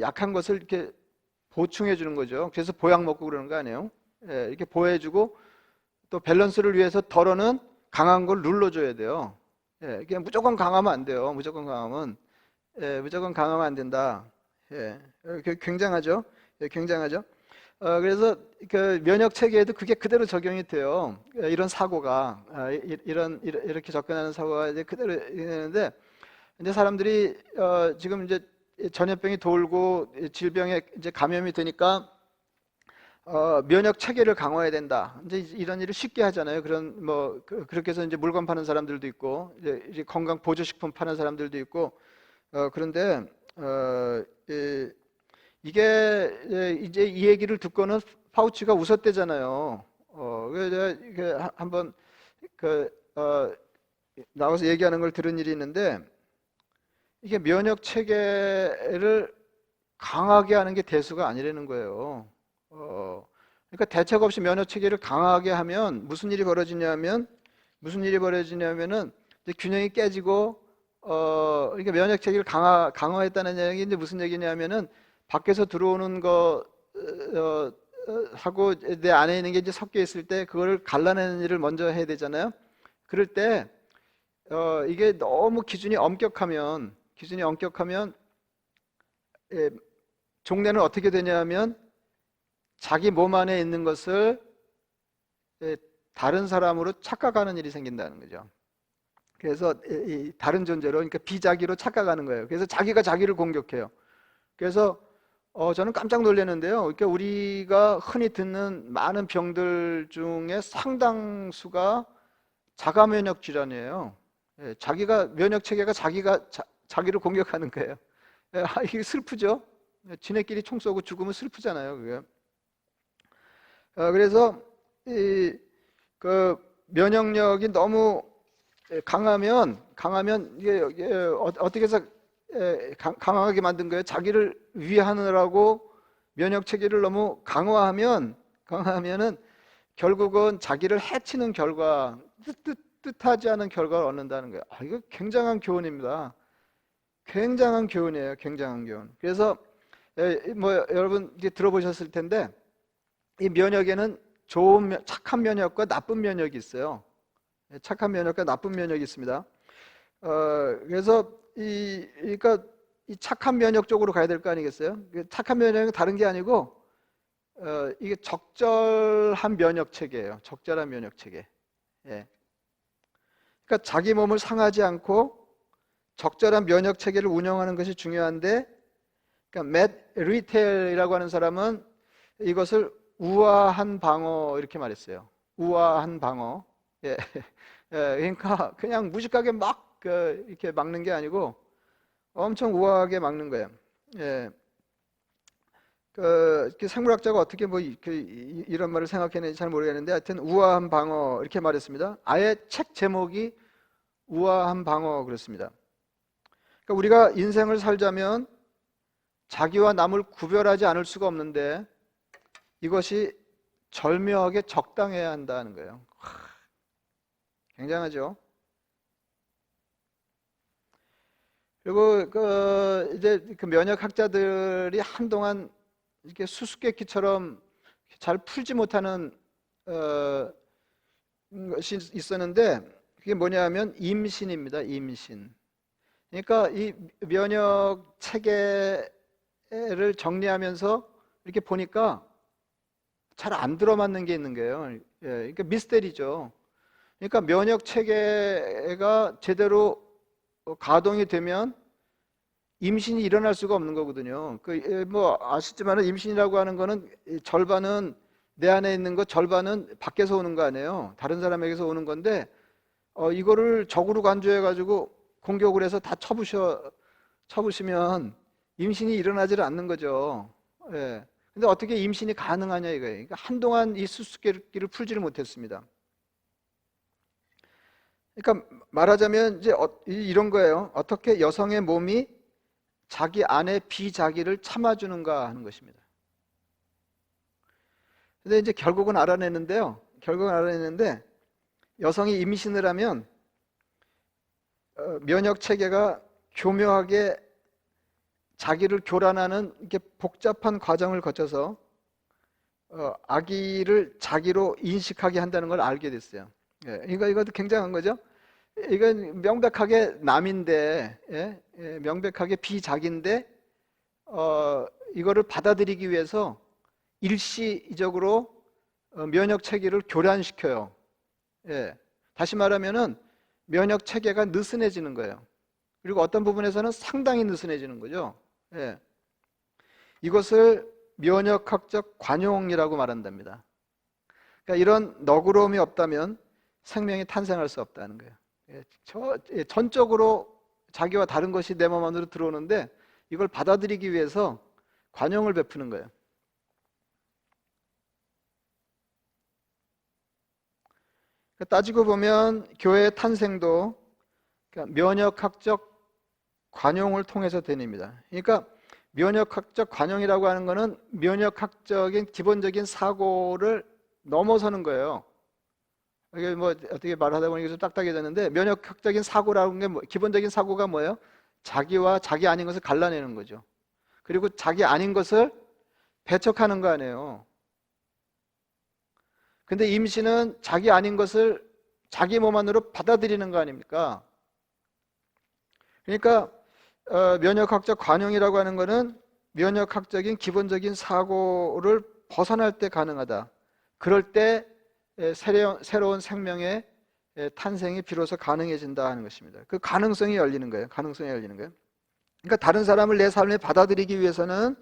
약한 것을 이렇게 보충해 주는 거죠. 그래서 보약 먹고 그러는 거 아니에요? 이렇게 보호해 주고 또 밸런스를 위해서 덜어는 강한 걸 눌러줘야 돼요. 그냥 무조건 강하면 안 돼요. 무조건 강하면 안 된다. 굉장하죠. 굉장하죠. 그래서 그 면역 체계에도 그게 그대로 적용이 돼요. 이런 사고가 이렇게 접근하는 사고가 이제 그대로 되는데, 이제 사람들이 지금 이제 전염병이 돌고 질병에 이제 감염이 되니까 면역 체계를 강화해야 된다. 이제 이런 일을 쉽게 하잖아요. 그런 뭐 그렇게 해서 이제 물건 파는 사람들도 있고 이제 건강 보조식품 파는 사람들도 있고 그런데 이게 이제 이 얘기를 듣고는 파우치가 웃었대잖아요. 그래서 한번 나와서 얘기하는 걸 들은 일이 있는데, 이게 면역 체계를 강하게 하는 게 대수가 아니라는 거예요. 그러니까 대책 없이 면역 체계를 강하게 하면 무슨 일이 벌어지냐면은 이제 균형이 깨지고 그러니까 면역 체계를 강화했다는 얘기 이제 무슨 얘기냐면은 밖에서 들어오는 거 하고 내 안에 있는 게 이제 섞여 있을 때 그거를 갈라내는 일을 먼저 해야 되잖아요. 그럴 때 이게 너무 기준이 엄격하면 종래는 어떻게 되냐면 자기 몸 안에 있는 것을 다른 사람으로 착각하는 일이 생긴다는 거죠. 그래서 이 다른 존재로, 그러니까 비자기로 착각하는 거예요. 그래서 자기가 자기를 공격해요. 그래서 저는 깜짝 놀랐는데요. 그러니까 우리가 흔히 듣는 많은 병들 중에 상당수가 자가 면역 질환이에요. 자기가 면역 체계가 자기를 공격하는 거예요. 이게 슬프죠. 지네끼리 총 쏘고 죽으면 슬프잖아요. 그게. 그래서 그 면역력이 너무 강하면 이게 어떻게 해서 강하게 만든 거예요? 자기를 위하느라고 면역 체계를 너무 강화하면은 결국은 자기를 해치는 결과, 뜻하지 않은 결과를 얻는다는 거예요. 이거 굉장한 교훈입니다. 굉장한 교훈이에요. 굉장한 교훈. 그래서 뭐 여러분 이제 들어보셨을 텐데, 이 면역에는 착한 면역과 나쁜 면역이 있어요. 착한 면역과 나쁜 면역이 있습니다. 그래서 그러니까 이 착한 면역 쪽으로 가야 될 거 아니겠어요? 착한 면역은 다른 게 아니고 이게 적절한 면역 체계예요. 적절한 면역 체계. 예. 그러니까 자기 몸을 상하지 않고 적절한 면역 체계를 운영하는 것이 중요한데, 그러니까 맷 리텔이라고 하는 사람은 이것을 우아한 방어 이렇게 말했어요. 우아한 방어. 예. 예, 그러니까 그냥 무식하게 막 이렇게 막는 게 아니고 엄청 우아하게 막는 거예요. 예. 생물학자가 어떻게 이런 말을 생각했는지 잘 모르겠는데, 하여튼 우아한 방어 이렇게 말했습니다. 아예 책 제목이 우아한 방어 그렇습니다. 그러니까 우리가 인생을 살자면 자기와 남을 구별하지 않을 수가 없는데 이것이 절묘하게 적당해야 한다는 거예요. 굉장하죠. 그리고 이제 면역학자들이 한동안 이렇게 수수께끼처럼 잘 풀지 못하는 것이 있었는데, 그게 뭐냐면 임신입니다. 임신. 그러니까 이 면역 체계를 정리하면서 이렇게 보니까 잘 안 들어맞는 게 있는 거예요. 예, 그러니까 미스테리죠. 그러니까 면역 체계가 제대로 가동이 되면 임신이 일어날 수가 없는 거거든요. 아시지만은 임신이라고 하는 거는 절반은 내 안에 있는 거, 절반은 밖에서 오는 거 아니에요. 다른 사람에게서 오는 건데, 이거를 적으로 간주해 가지고 공격을 해서 다 쳐부시면 임신이 일어나지를 않는 거죠. 예. 근데 어떻게 임신이 가능하냐 이거예요. 그러니까 한동안 이 수수께끼를 풀지를 못했습니다. 그러니까 말하자면 이제 이런 거예요. 어떻게 여성의 몸이 자기 안의 비자기를 참아주는가 하는 것입니다. 근데 이제 결국은 알아냈는데 여성이 임신을 하면 면역 체계가 교묘하게 자기를 교란하는 이렇게 복잡한 과정을 거쳐서 아기를 자기로 인식하게 한다는 걸 알게 됐어요. 예, 이것도 굉장한 거죠. 이건 명백하게 남인데, 예? 예, 명백하게 비자기인데, 이거를 받아들이기 위해서 일시적으로 면역 체계를 교란시켜요. 예. 다시 말하면은 면역 체계가 느슨해지는 거예요. 그리고 어떤 부분에서는 상당히 느슨해지는 거죠. 예. 이것을 면역학적 관용이라고 말한답니다. 그러니까 이런 너그러움이 없다면 생명이 탄생할 수 없다는 거예요. 전적으로 자기와 다른 것이 내 몸 안으로 들어오는데 이걸 받아들이기 위해서 관용을 베푸는 거예요. 따지고 보면 교회의 탄생도 면역학적 관용을 통해서 되입니다. 그러니까 면역학적 관용이라고 하는 것은 면역학적인 기본적인 사고를 넘어서는 거예요. 이게 어떻게 말하다 보니까 좀 딱딱해졌는데, 면역학적인 사고라는 게 기본적인 사고가 뭐예요? 자기와 자기 아닌 것을 갈라내는 거죠. 그리고 자기 아닌 것을 배척하는 거 아니에요. 근데 임신은 자기 아닌 것을 자기 몸 안으로 받아들이는 거 아닙니까? 그러니까 면역학적 관용이라고 하는 것은 면역학적인 기본적인 사고를 벗어날 때 가능하다. 그럴 때 새로운 생명의 탄생이 비로소 가능해진다 하는 것입니다. 그 가능성이 열리는 거예요. 가능성이 열리는 거예요. 그러니까 다른 사람을 내 삶에 받아들이기 위해서는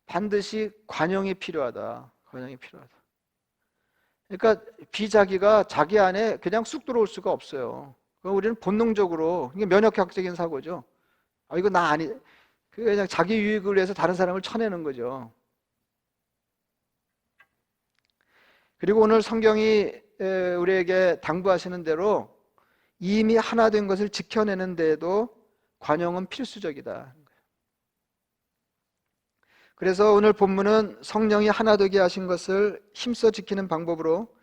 반드시 관용이 필요하다. 관용이 필요하다. 그러니까 비자기가 자기 안에 그냥 쑥 들어올 수가 없어요. 우리는 본능적으로, 이게 면역학적인 사고죠. 이거 나 아니, 그냥 자기 유익을 위해서 다른 사람을 쳐내는 거죠. 그리고 오늘 성경이 우리에게 당부하시는 대로 이미 하나 된 것을 지켜내는 데에도 관용은 필수적이다. 그래서 오늘 본문은 성령이 하나 되게 하신 것을 힘써 지키는 방법으로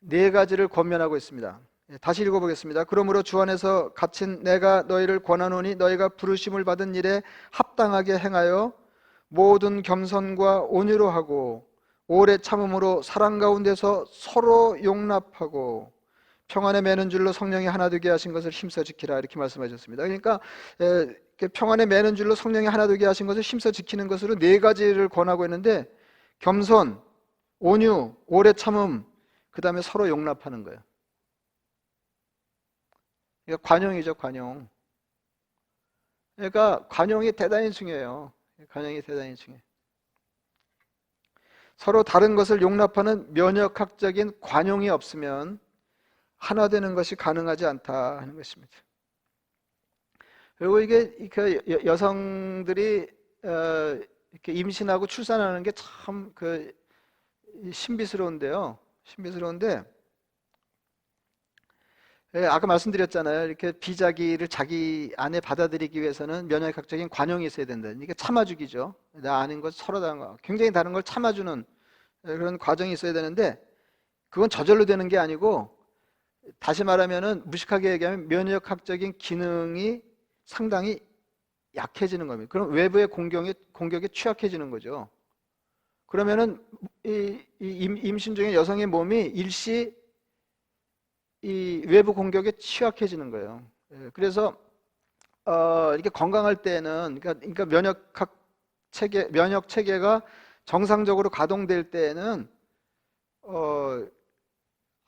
4가지를 권면하고 있습니다. 다시 읽어보겠습니다. 그러므로 주 안에서 갇힌 내가 너희를 권하노니 너희가 부르심을 받은 일에 합당하게 행하여 모든 겸손과 온유로 하고 오래 참음으로 사랑 가운데서 서로 용납하고 평안에 매는 줄로 성령이 하나 되게 하신 것을 힘써 지키라, 이렇게 말씀하셨습니다. 그러니까 평안에 매는 줄로 성령이 하나 되게 하신 것을 힘써 지키는 것으로 4가지를 권하고 있는데, 겸손, 온유, 오래 참음, 그 다음에 서로 용납하는 거예요. 그러니까 관용이죠, 관용. 그러니까 관용이 대단히 중요해요. 관용이 대단히 중요해요. 서로 다른 것을 용납하는 면역학적인 관용이 없으면 하나 되는 것이 가능하지 않다 하는 것입니다. 그리고 이게 그 여성들이 이렇게 임신하고 출산하는 게 참 그 신비스러운데요. 신비스러운데 아까 말씀드렸잖아요. 이렇게 비자기를 자기 안에 받아들이기 위해서는 면역학적인 관용이 있어야 된다. 이게 참아주기죠. 나 아는 것 서로 다른 거, 굉장히 다른 걸 참아주는 그런 과정이 있어야 되는데 그건 저절로 되는 게 아니고 다시 말하면은 무식하게 얘기하면 면역학적인 기능이 상당히 약해지는 겁니다. 그럼 외부의 공격에 취약해지는 거죠. 그러면은 임신 중에 여성의 몸이 일시 이 외부 공격에 취약해지는 거예요. 그래서 이렇게 건강할 때는 그러니까 면역 체계가 정상적으로 가동될 때에는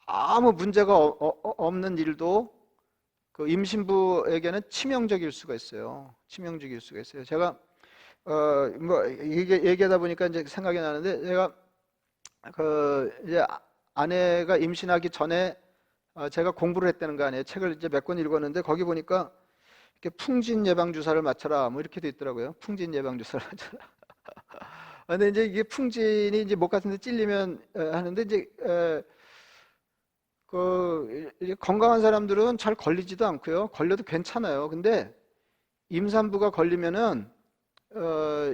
아무 문제가 없는 일도 그 임신부에게는 치명적일 수가 있어요. 치명적일 수가 있어요. 제가 뭐 얘기하다 보니까 이제 생각이 나는데 제가 그 이제 아내가 임신하기 전에 제가 공부를 했다는 거 아니에요. 책을 이제 몇 권 읽었는데 거기 보니까 이렇게 풍진 예방 주사를 맞춰라 뭐 이렇게 돼 있더라고요. 풍진 예방 주사를 맞춰라. 근데 이제 이게 풍진이 이제 목 같은 데 찔리면 하는데 이제 건강한 사람들은 잘 걸리지도 않고요. 걸려도 괜찮아요. 근데 임산부가 걸리면은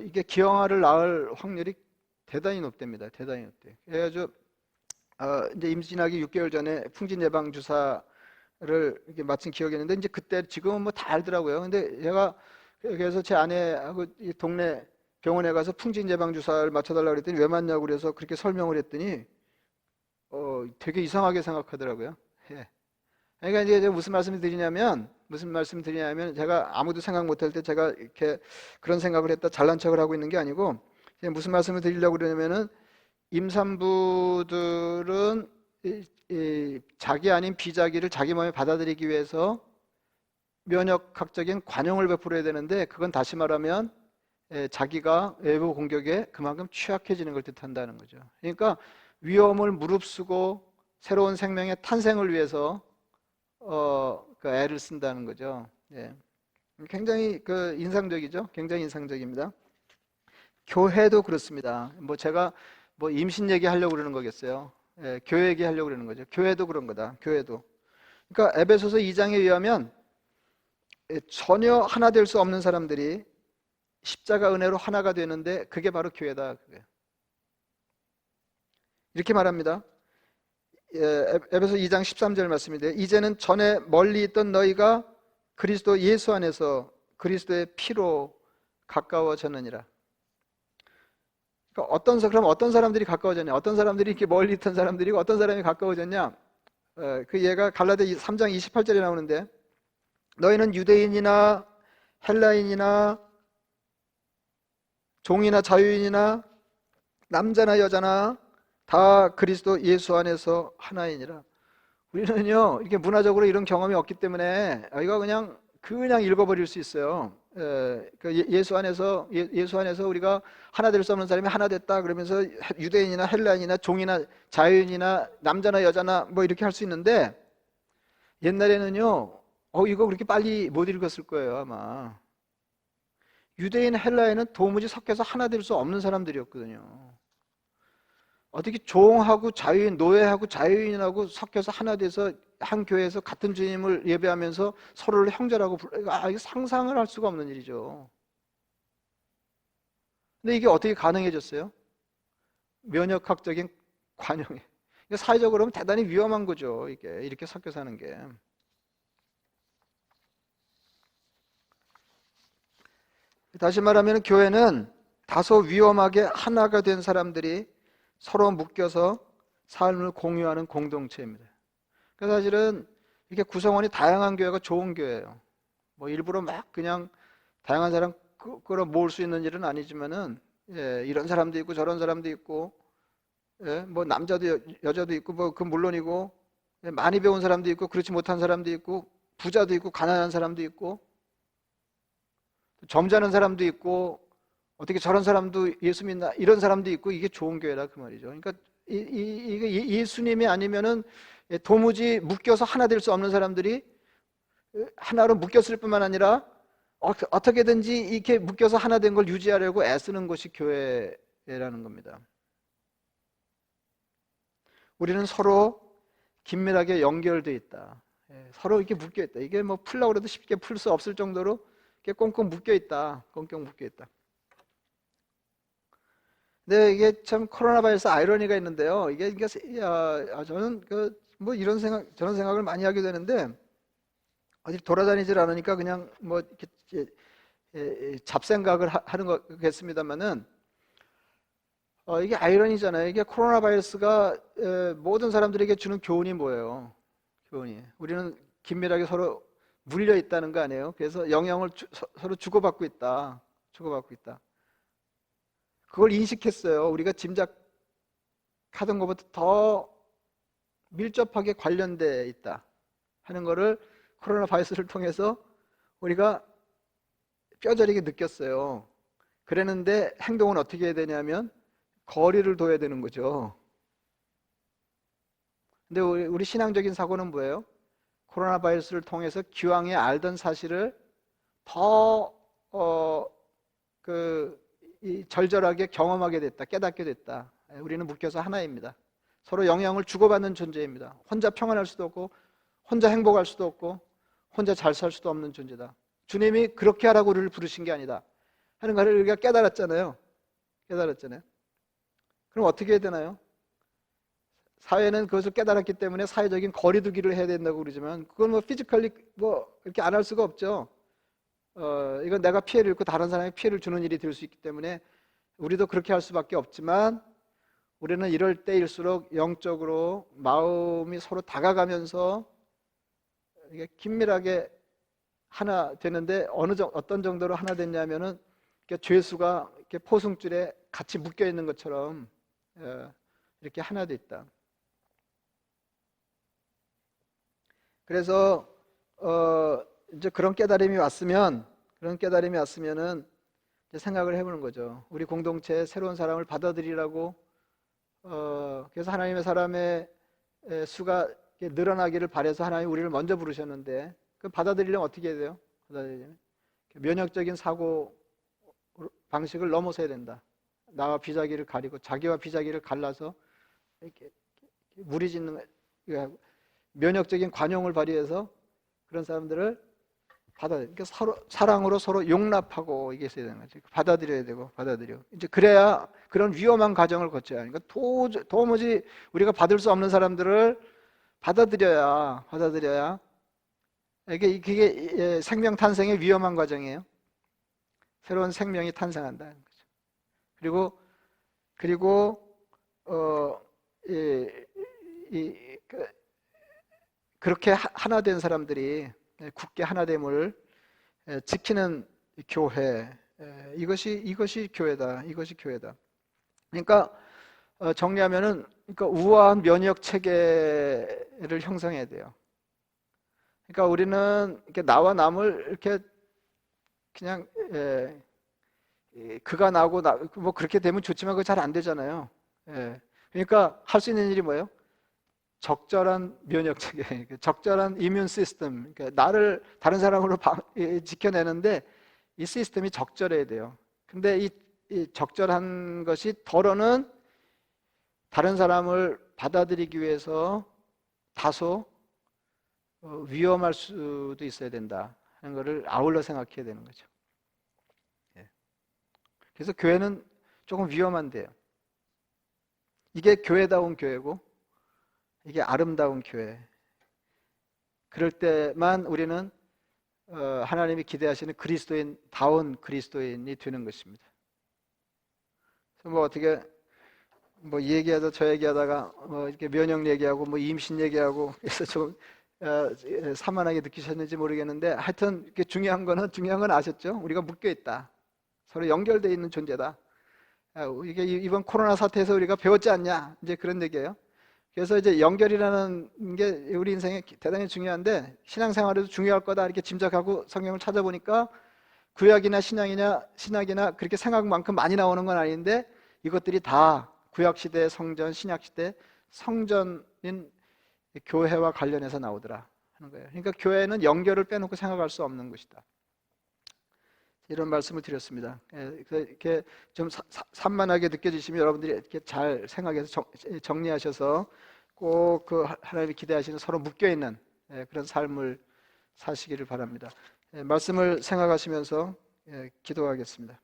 이게 기형아를 낳을 확률이 대단히 높답니다. 대단히 높대요. 그래가지고 이제 임신하기 6개월 전에 풍진 예방 주사를 이렇게 맞힌 기억이 있는데 이제 그때 지금은 뭐 다 알더라고요. 근데 제가 그래서 제 아내하고 이 동네 병원에 가서 풍진 예방 주사를 맞춰달라고 그랬더니 왜 맞냐고 그래서 그렇게 설명을 했더니 되게 이상하게 생각하더라고요. 예. 그러니까 이제 무슨 말씀을 드리냐면 제가 아무도 생각 못할 때 제가 이렇게 그런 생각을 했다 잘난 척을 하고 있는 게 아니고 무슨 말씀을 드리려고 그러냐면은 임산부들은 자기 아닌 비자기를 자기 몸에 받아들이기 위해서 면역학적인 관용을 베풀어야 되는데 그건 다시 말하면 자기가 외부 공격에 그만큼 취약해지는 걸 뜻한다는 거죠. 그러니까 위험을 무릅쓰고 새로운 생명의 탄생을 위해서 그 애를 쓴다는 거죠. 예. 굉장히 그 인상적이죠. 굉장히 인상적입니다. 교회도 그렇습니다. 뭐 제가 뭐 임신 얘기하려고 그러는 거겠어요. 예, 교회 얘기하려고 그러는 거죠. 교회도 그런 거다. 교회도. 그러니까 에베소서 2장에 의하면 전혀 하나 될 수 없는 사람들이 십자가 은혜로 하나가 되는데 그게 바로 교회다. 그게. 이렇게 말합니다. 에베소 2장 13절 말씀인데 이제는 전에 멀리 있던 너희가 그리스도 예수 안에서 그리스도의 피로 가까워졌느니라. 그러니까 그럼 어떤 사람들이 가까워졌냐? 어떤 사람들이 이렇게 멀리 있던 사람들이고 어떤 사람이 가까워졌냐? 그 얘가 갈라디아 3장 28절에 나오는데 너희는 유대인이나 헬라인이나 종이나 자유인이나 남자나 여자나 다 그리스도 예수 안에서 하나이니라. 우리는요 이렇게 문화적으로 이런 경험이 없기 때문에 이거 그냥 읽어버릴 수 있어요. 예수 안에서 우리가 하나 될 수 없는 사람이 하나 됐다 그러면서 유대인이나 헬라인이나 종이나 자유인이나 남자나 여자나 뭐 이렇게 할 수 있는데 옛날에는요 이거 그렇게 빨리 못 읽었을 거예요 아마. 유대인 헬라인은 도무지 섞여서 하나 될 수 없는 사람들이었거든요. 어떻게 종하고 자유인, 노예하고 자유인하고 섞여서 하나 돼서 한 교회에서 같은 주님을 예배하면서 서로를 형제라고 이거 상상을 할 수가 없는 일이죠. 근데 이게 어떻게 가능해졌어요? 면역학적인 관용이. 사회적으로 보면 대단히 위험한 거죠. 이게 이렇게 섞여 사는 게. 다시 말하면 교회는 다소 위험하게 하나가 된 사람들이 서로 묶여서 삶을 공유하는 공동체입니다. 그래서 사실은 이렇게 구성원이 다양한 교회가 좋은 교회예요. 뭐 일부러 막 그냥 다양한 사람 끌어 모을 수 있는 일은 아니지만은 예, 이런 사람도 있고 저런 사람도 있고, 예, 뭐 남자도 여자도 있고 뭐 그 물론이고, 예, 많이 배운 사람도 있고 그렇지 못한 사람도 있고, 부자도 있고 가난한 사람도 있고, 점잖은 사람도 있고, 어떻게 저런 사람도 예수 믿나 이런 사람도 있고, 이게 좋은 교회다 그 말이죠. 그러니까 이게 예수님이 아니면은 도무지 묶여서 하나 될 수 없는 사람들이 하나로 묶였을 뿐만 아니라 어떻게든지 이렇게 묶여서 하나 된 걸 유지하려고 애쓰는 것이 교회라는 겁니다. 우리는 서로 긴밀하게 연결되어 있다. 서로 이렇게 묶여 있다. 이게 뭐 풀려고 해도 쉽게 풀 수 없을 정도로 이렇게 꽁꽁 묶여 있다. 꽁꽁 묶여 있다. 근데 이게 참 코로나 바이러스 아이러니가 있는데요. 이게 저는 뭐 이런 생각 저런 생각을 많이 하게 되는데, 어디 돌아다니질 않으니까 그냥 뭐 이렇게 잡생각을 하는 거겠습니다만은, 이게 아이러니잖아요. 이게 코로나 바이러스가 모든 사람들에게 주는 교훈이 뭐예요? 교훈이 우리는 긴밀하게 서로 물려 있다는 거 아니에요? 그래서 영향을 서로 주고받고 있다. 주고받고 있다. 그걸 인식했어요. 우리가 짐작하던 것보다 더 밀접하게 관련돼 있다 하는 거를 코로나 바이러스를 통해서 우리가 뼈저리게 느꼈어요. 그랬는데 행동은 어떻게 해야 되냐면 거리를 둬야 되는 거죠. 근데 우리 신앙적인 사고는 뭐예요? 코로나 바이러스를 통해서 기왕에 알던 사실을 더 절절하게 경험하게 됐다, 깨닫게 됐다. 우리는 묶여서 하나입니다. 서로 영향을 주고받는 존재입니다. 혼자 평안할 수도 없고, 혼자 행복할 수도 없고, 혼자 잘 살 수도 없는 존재다. 주님이 그렇게 하라고 우리를 부르신 게 아니다 하는 것을 우리가 깨달았잖아요. 깨달았잖아요. 그럼 어떻게 해야 되나요? 사회는 그것을 깨달았기 때문에 사회적인 거리두기를 해야 된다고 그러지만, 그건 뭐 피지컬리 뭐 이렇게 안 할 수가 없죠. 이건 내가 피해를 입고 다른 사람에게 피해를 주는 일이 될 수 있기 때문에 우리도 그렇게 할 수밖에 없지만, 우리는 이럴 때일수록 영적으로 마음이 서로 다가가면서 이게 긴밀하게 하나 되는데, 어떤 정도로 하나 됐냐면은 죄수가 이렇게 포승줄에 같이 묶여 있는 것처럼 이렇게 하나 돼 있다. 그래서 이제 그런 깨달음이 왔으면은 이제 생각을 해보는 거죠. 우리 공동체에 새로운 사람을 받아들이라고, 그래서 하나님의 사람의 수가 늘어나기를 바라서 하나님이 우리를 먼저 부르셨는데, 그 받아들이려면 어떻게 해야 돼요? 받아들이려면 면역적인 사고 방식을 넘어서야 된다. 나와 비자기를 가리고 자기와 비자기를 갈라서 이렇게 무리짓는, 면역적인 관용을 발휘해서 그런 사람들을 그러니까 서로 사랑으로 서로 용납하고 이게 있어야 되는 거죠. 받아들여야 되고, 이제 그래야 그런 위험한 과정을 거쳐야 하니까, 도무지 우리가 받을 수 없는 사람들을 받아들여야 그게 생명 탄생의 위험한 과정이에요. 새로운 생명이 탄생한다는 거죠. 그리고 그렇게 하나 된 사람들이 굳게 하나됨을 지키는 교회, 이것이 교회다. 이것이 교회다. 그러니까 정리하면은, 그러니까 우아한 면역 체계를 형성해야 돼요. 그러니까 우리는 이렇게 나와 남을 이렇게 그냥 그가 나고 뭐 그렇게 되면 좋지만 그거 잘 안 되잖아요. 그러니까 할 수 있는 일이 뭐예요? 적절한 면역 체계, 적절한 이뮨 시스템, 그러니까 나를 다른 사람으로 지켜내는데 이 시스템이 적절해야 돼요. 근데 이 적절한 것이 덜어는 다른 사람을 받아들이기 위해서 다소 위험할 수도 있어야 된다 하는 것을 아울러 생각해야 되는 거죠. 그래서 교회는 조금 위험한데요. 이게 교회다운 교회고, 이게 아름다운 교회. 그럴 때만 우리는 하나님이 기대하시는 그리스도인다운 그리스도인이 되는 것입니다. 뭐 어떻게 뭐 얘기하다 저 얘기하다가 뭐 이렇게 면역 얘기하고 뭐 임신 얘기하고 그래서 좀 산만하게 느끼셨는지 모르겠는데, 하여튼 중요한 건 아셨죠? 우리가 묶여 있다. 서로 연결되어 있는 존재다. 이게 이번 코로나 사태에서 우리가 배웠지 않냐, 이제 그런 얘기예요. 그래서 이제 연결이라는 게 우리 인생에 대단히 중요한데 신앙생활에도 중요할 거다 이렇게 짐작하고 성경을 찾아보니까 구약이나 신약이나 그렇게 생각만큼 많이 나오는 건 아닌데 이것들이 다 구약시대 성전, 신약시대 성전인 교회와 관련해서 나오더라 하는 거예요. 그러니까 교회는 연결을 빼놓고 생각할 수 없는 것이다, 이런 말씀을 드렸습니다. 이렇게 좀 산만하게 느껴지시면 여러분들이 이렇게 잘 생각해서 정리하셔서 꼭 그 하나님이 기대하시는 서로 묶여있는 그런 삶을 사시기를 바랍니다. 말씀을 생각하시면서 기도하겠습니다.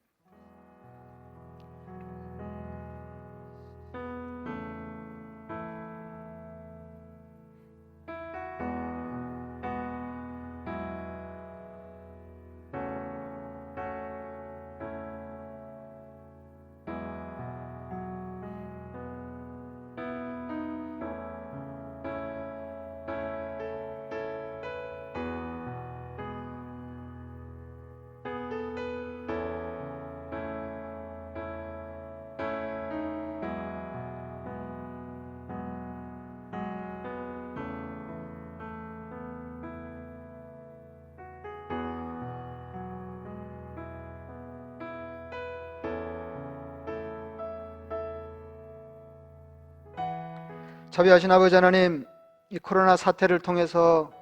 자비하신 아버지 하나님, 이 코로나 사태를 통해서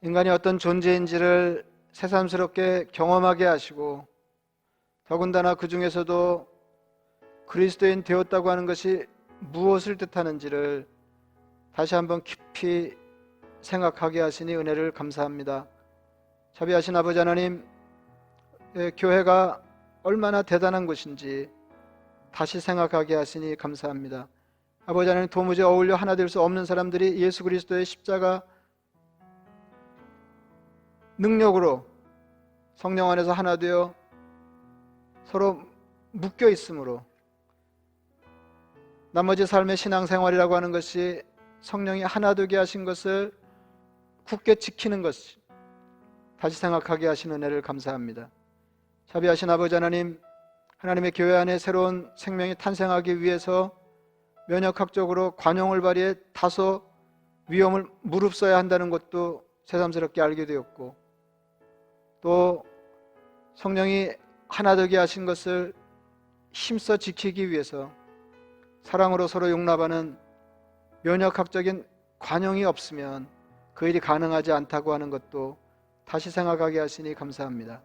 인간이 어떤 존재인지를 새삼스럽게 경험하게 하시고 더군다나 그 중에서도 그리스도인 되었다고 하는 것이 무엇을 뜻하는지를 다시 한번 깊이 생각하게 하시니 은혜를 감사합니다. 자비하신 아버지 하나님, 교회가 얼마나 대단한 곳인지 다시 생각하게 하시니 감사합니다. 아버지 하나님, 도무지 어울려 하나 될 수 없는 사람들이 예수 그리스도의 십자가 능력으로 성령 안에서 하나 되어 서로 묶여 있으므로 나머지 삶의 신앙생활이라고 하는 것이 성령이 하나 되게 하신 것을 굳게 지키는 것이 다시 생각하게 하신 은혜를 감사합니다. 자비하신 아버지 하나님, 하나님의 교회 안에 새로운 생명이 탄생하기 위해서 면역학적으로 관용을 발휘해 다소 위험을 무릅써야 한다는 것도 새삼스럽게 알게 되었고, 또 성령이 하나 되게 하신 것을 힘써 지키기 위해서 사랑으로 서로 용납하는 면역학적인 관용이 없으면 그 일이 가능하지 않다고 하는 것도 다시 생각하게 하시니 감사합니다.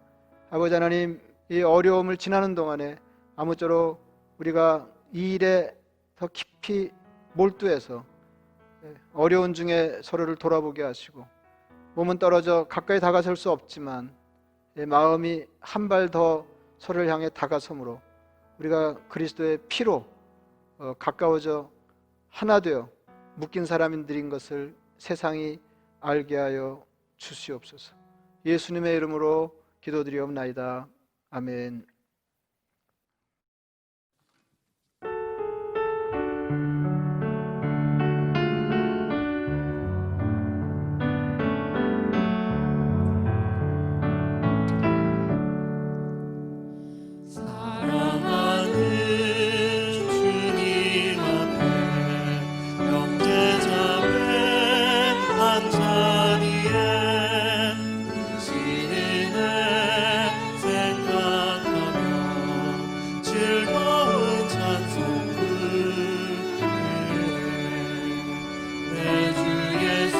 아버지 하나님, 이 어려움을 지나는 동안에 아무쪼록 우리가 이 일에 더 깊이 몰두해서 어려운 중에 서로를 돌아보게 하시고, 몸은 떨어져 가까이 다가설 수 없지만 마음이 한 발 더 서로를 향해 다가섬으로 우리가 그리스도의 피로 가까워져 하나 되어 묶인 사람들인 것을 세상이 알게 하여 주시옵소서. 예수님의 이름으로 기도드리옵나이다. 아멘. 사랑하는 주님 앞에 영대자매 한 자리에 당신의 생각하며 즐거운 찬송 부르네. 내 주 예수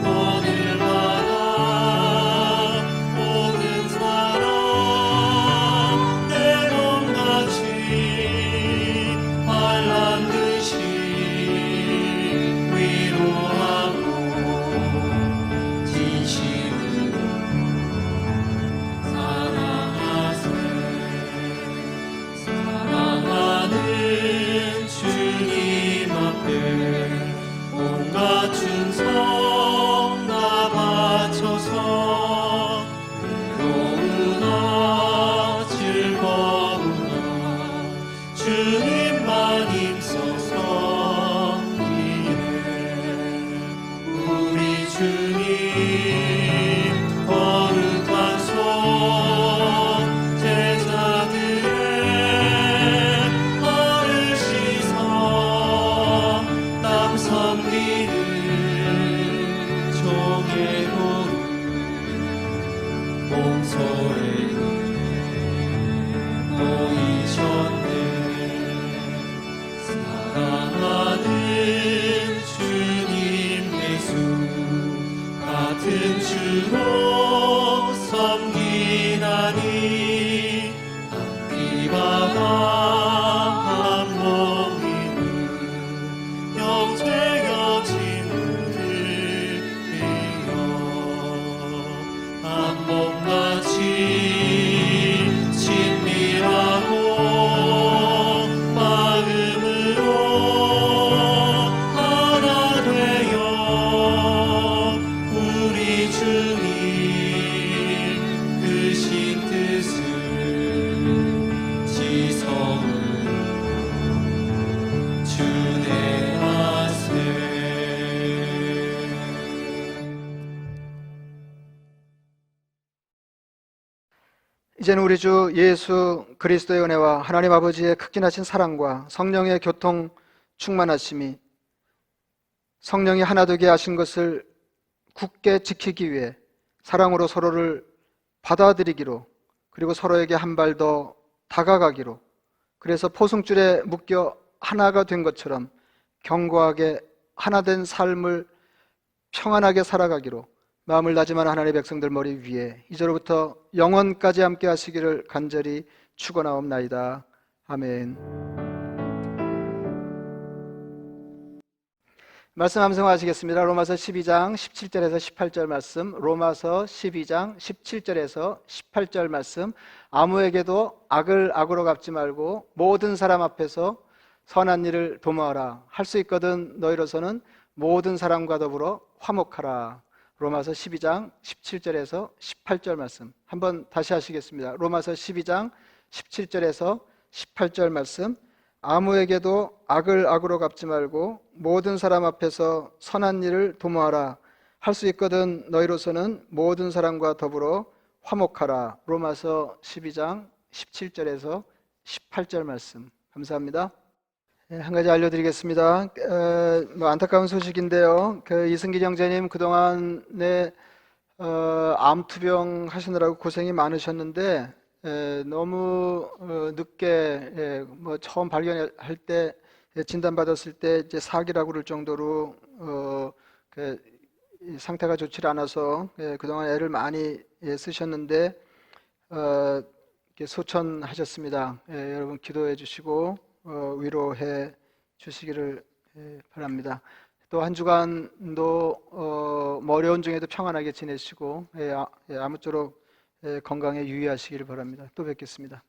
오늘마다 모든 사람 내 몸같이 환란 듯이 위로하고 진심으로 사랑하세. 사랑하는 주님 앞에 온갖 충성 다 바쳐서 외로우나 즐거우나 주님만 힘써서 이래. 우리 주님 거룩한 손 주내 하세. 이제는 우리 주 예수 그리스도의 은혜와 하나님 아버지의 크기나신 사랑과 성령의 교통 충만하심이 성령이 하나 되게 하신 것을 굳게 지키기 위해 사랑으로 서로를 받아들이기로, 그리고 서로에게 한 발 더 다가가기로, 그래서 포승줄에 묶여 하나가 된 것처럼 견고하게 하나 된 삶을 평안하게 살아가기로 마음을 다짐하는 하나님의 백성들 머리 위에 이제로부터 영원까지 함께 하시기를 간절히 축원하옵나이다. 아멘. 말씀 함성하시겠습니다. 로마서 12장 17절에서 18절 말씀, 로마서 12장 17절에서 18절 말씀. 아무에게도 악을 악으로 갚지 말고 모든 사람 앞에서 선한 일을 도모하라. 할 수 있거든 너희로서는 모든 사람과 더불어 화목하라. 로마서 12장 17절에서 18절 말씀 한번 다시 하시겠습니다. 로마서 12장 17절에서 18절 말씀. 아무에게도 악을 악으로 갚지 말고 모든 사람 앞에서 선한 일을 도모하라. 할 수 있거든 너희로서는 모든 사람과 더불어 화목하라. 로마서 12장 17절에서 18절 말씀. 감사합니다. 한 가지 알려드리겠습니다. 안타까운 소식인데요. 이승기 형제님 그동안에 암투병 하시느라고 고생이 많으셨는데 너무 늦게 처음 발견할 때 진단받았을 때 이제 사기라고 그럴 정도로 상태가 좋지 않아서 그동안 애를 많이 쓰셨는데 소천하셨습니다. 여러분 기도해 주시고 위로해 주시기를 바랍니다. 또 한 주간도 어려운 중에도 평안하게 지내시고 아무쪼록 건강에 유의하시기를 바랍니다. 또 뵙겠습니다.